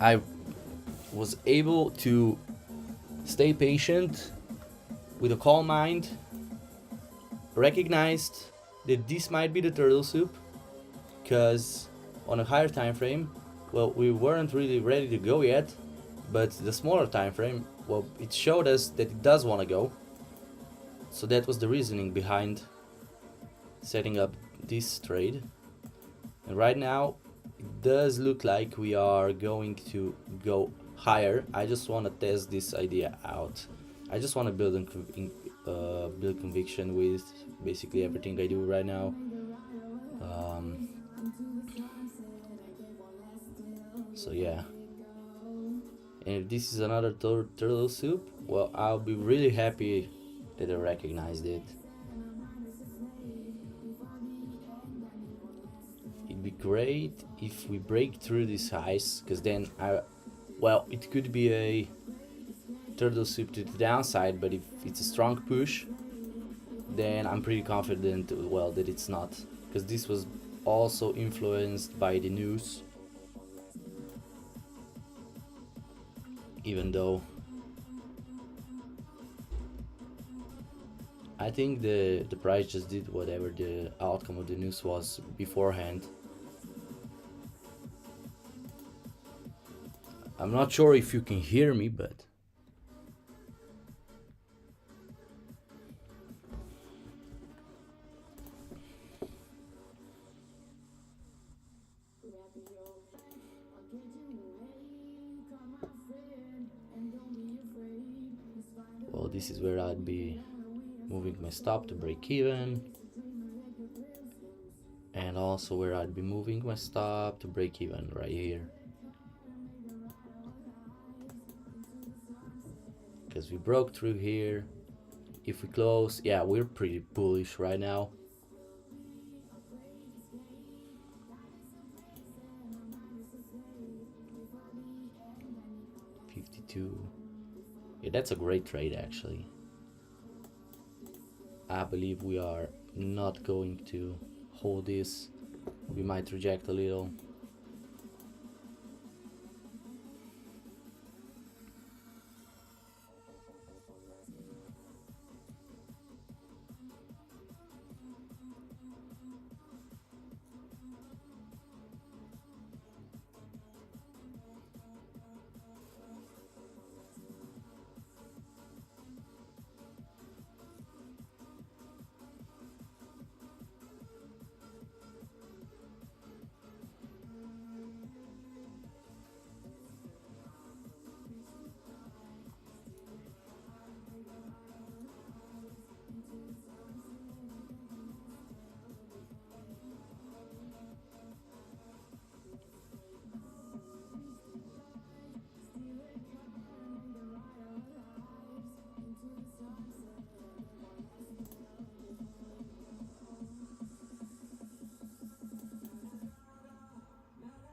I was able to stay patient with a calm mind, recognized that this might be the turtle soup, because on a higher time frame, well, we weren't really ready to go yet, but the smaller time frame, well, it showed us that it does want to go. So that was the reasoning behind setting up this trade. And right now it does look like we are going to go higher. I just want to test this idea out. I just want to build build conviction with basically everything I do right now. So yeah, and if this is another turtle soup, well, I'll be really happy that I recognized it. It'd be great if we break through these highs, because then well, it could be a turtle soup to the downside, but if it's a strong push, then I'm pretty confident, well, that it's not, because this was also influenced by the news, even though I think the price just did whatever the outcome of the news was beforehand. I'm not sure if you can hear me, but well, this is where I'd be moving my stop to break even, and also where I'd be moving my stop to break even right here, because we broke through here. If we close, yeah, we're pretty bullish right now. Yeah, that's a great trade actually. I believe we are not going to hold this. We might reject a little.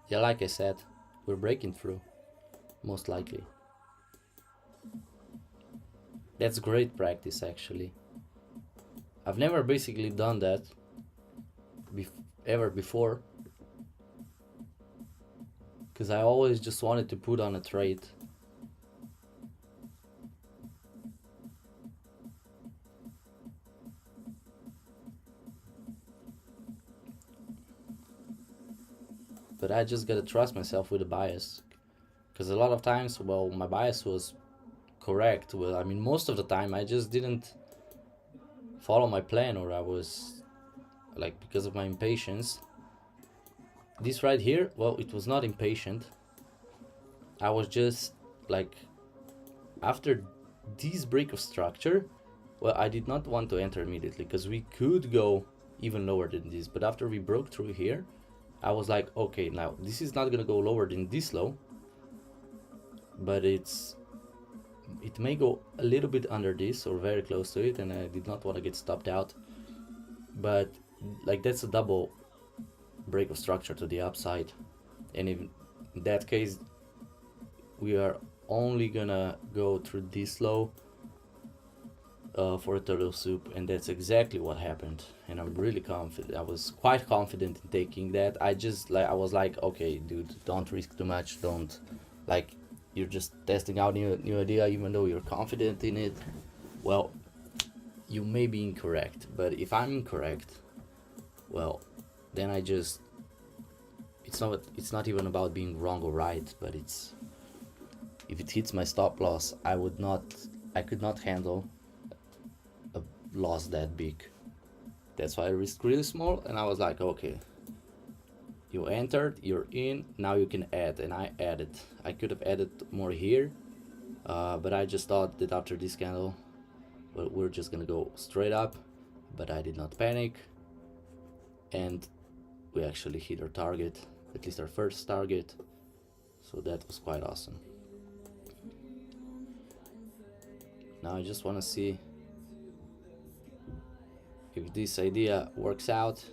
Yeah, like I said, we're breaking through, most likely. That's great practice actually. I've never basically done that ever before, because I always just wanted to put on a trade. But I just gotta trust myself with the bias, because a lot of times, well, my bias was correct. Well, I mean, most of the time I just didn't follow my plan, or I was like, because of my impatience. This right here, well, it was not impatient. I was just like, after this break of structure, well, I did not want to enter immediately because we could go even lower than this, but after we broke through here, I was like, okay, now this is not gonna go lower than this low, but it may go a little bit under this or very close to it, and I did not want to get stopped out. But like, that's a double break of structure to the upside, and in that case we are only gonna go through this low for a turtle soup, and that's exactly what happened. And I'm really confident, I was quite confident in taking that. I was like, okay dude, don't risk too much, don't, like, you're just testing out new idea even though you're confident in it. Well, you may be incorrect, but if I'm incorrect, well, then it's not even about being wrong or right, but if it hits my stop loss, I could not handle a loss that big. That's why I risked really small, and I was like, okay, you entered, you're in, now you can add, and I added. I could have added more here, but I just thought that after this candle, well, we're just gonna go straight up, but I did not panic, and we actually hit our target, at least our first target, so that was quite awesome. Now I just want to see if this idea works out.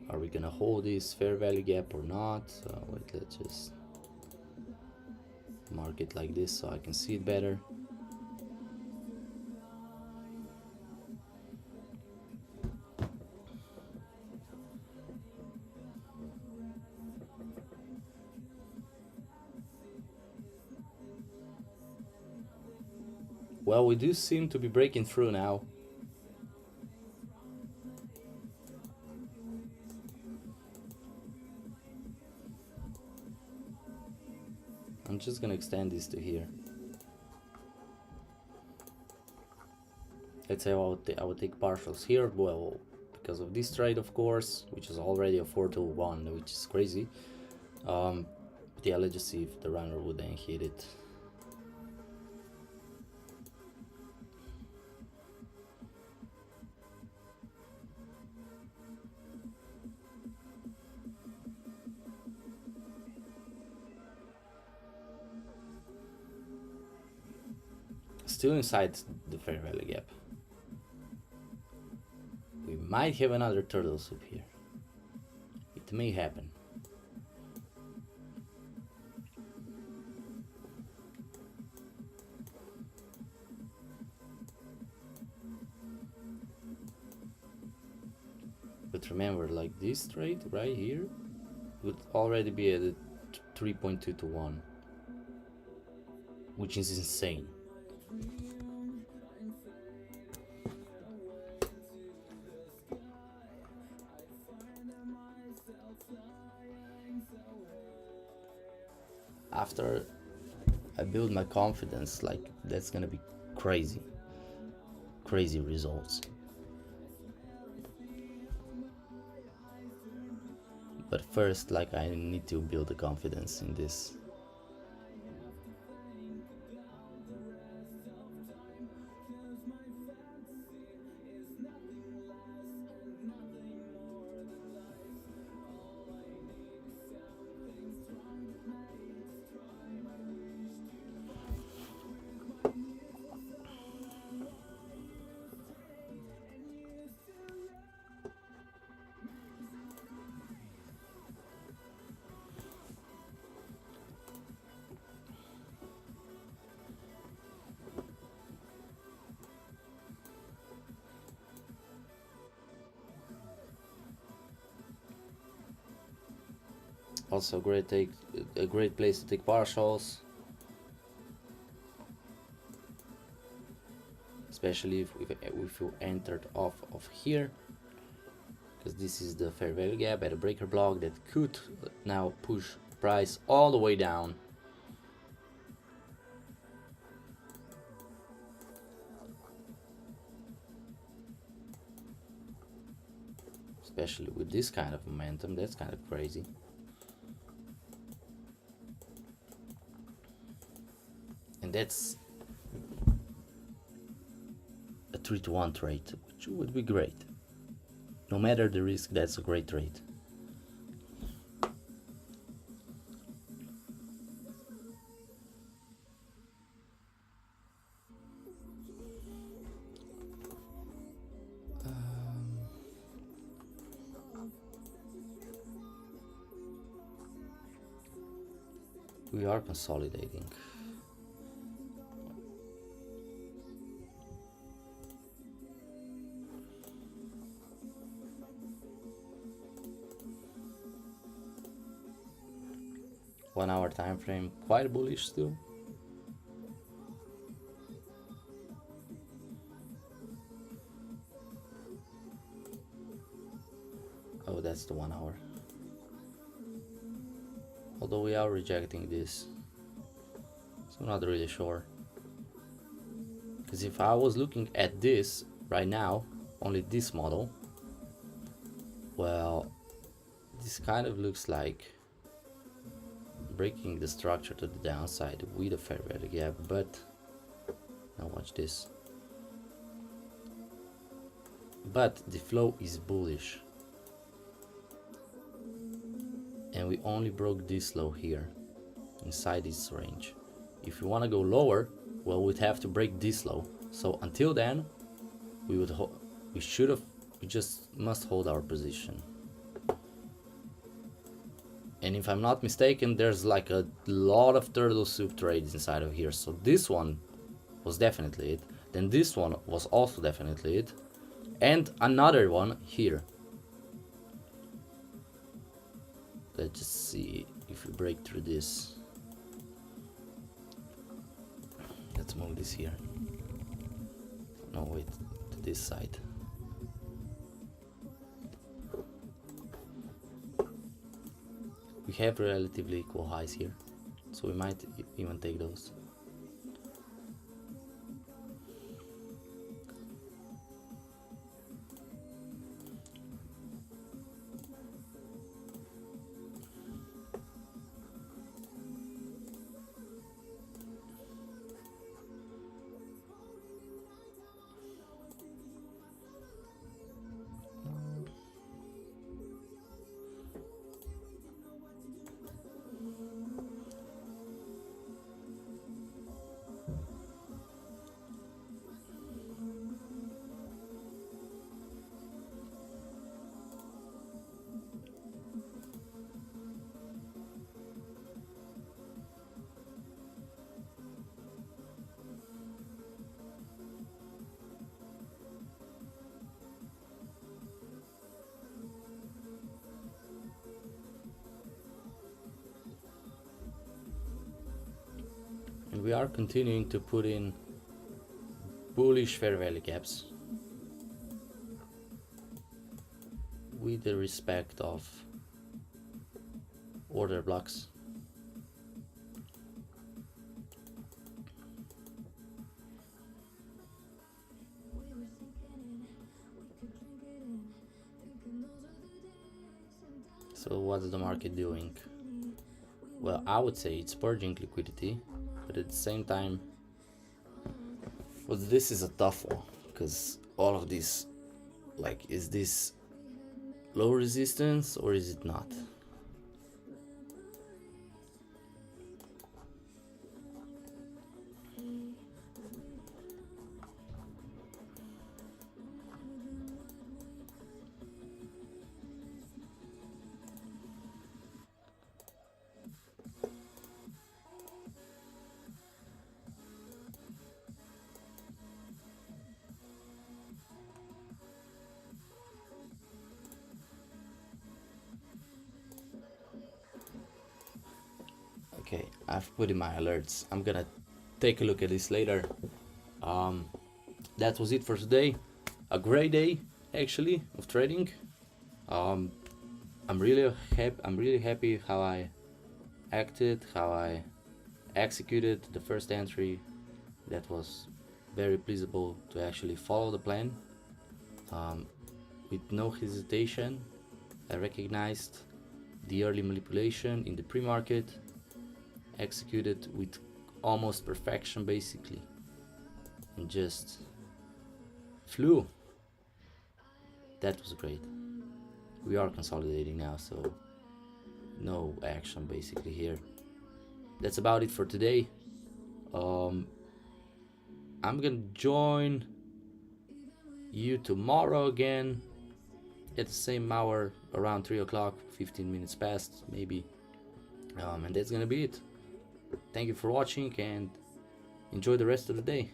Are we gonna hold this fair value gap or not? Wait, let's just mark it like this so I can see it better. Well, we do seem to be breaking through now. I'm just gonna extend this to here. Let's say I would take partials here, well, because of this trade, of course, which is already a 4-1, which is crazy. But yeah, let's just see if the runner would then hit it. Still inside the fair value gap. We might have another turtle soup here. It may happen. But remember, like, this trade right here would already be at a 3.2 to 1, which is insane. After I build my confidence, like, that's gonna be crazy results. But first, like, I need to build the confidence in this. Also a great place to take partials, especially if you entered off of here, because this is the fair value gap at a breaker block that could now push price all the way down. especially with this kind of momentum. That's kind of crazy. And that's a 3-to-1 trade, which would be great. No matter the risk, that's a great trade. We are consolidating. One hour time frame, quite bullish still. Oh, that's the 1 hour. Although we are rejecting this, so I'm not really sure. Because if I was looking at this right now, only this model, well, this kind of looks like breaking the structure to the downside with a fair value gap, but now watch this. But the flow is bullish, and we only broke this low here inside this range. If we want to go lower, well, we'd have to break this low. So until then, we just must hold our position. And if I'm not mistaken, there's like a lot of turtle soup trades inside of here. So this one was definitely it. Then this one was also definitely it. And another one here. Let's just see if we break through this. Let's move this here. No, wait, to this side. We have relatively equal highs here, so we might even take those. And we are continuing to put in bullish fair value gaps with the respect of order blocks. So what's the market doing? Well, I would say it's purging liquidity, but at the same time, well, this is a tough one, because all of this, like, is this low resistance or is it not? Okay, I've put in my alerts. I'm gonna take a look at this later. That was it for today. A great day, actually, of trading. I'm really happy how I acted, how I executed the first entry. That was very pleasurable to actually follow the plan. with no hesitation. I recognized the early manipulation in the pre-market, executed with almost perfection basically, and just flew. That was great. We are consolidating now, so no action basically here. That's about it for today. I'm gonna join you tomorrow again at the same hour, around 3 o'clock, 15 minutes past maybe, and that's gonna be it. Thank you for watching and enjoy the rest of the day.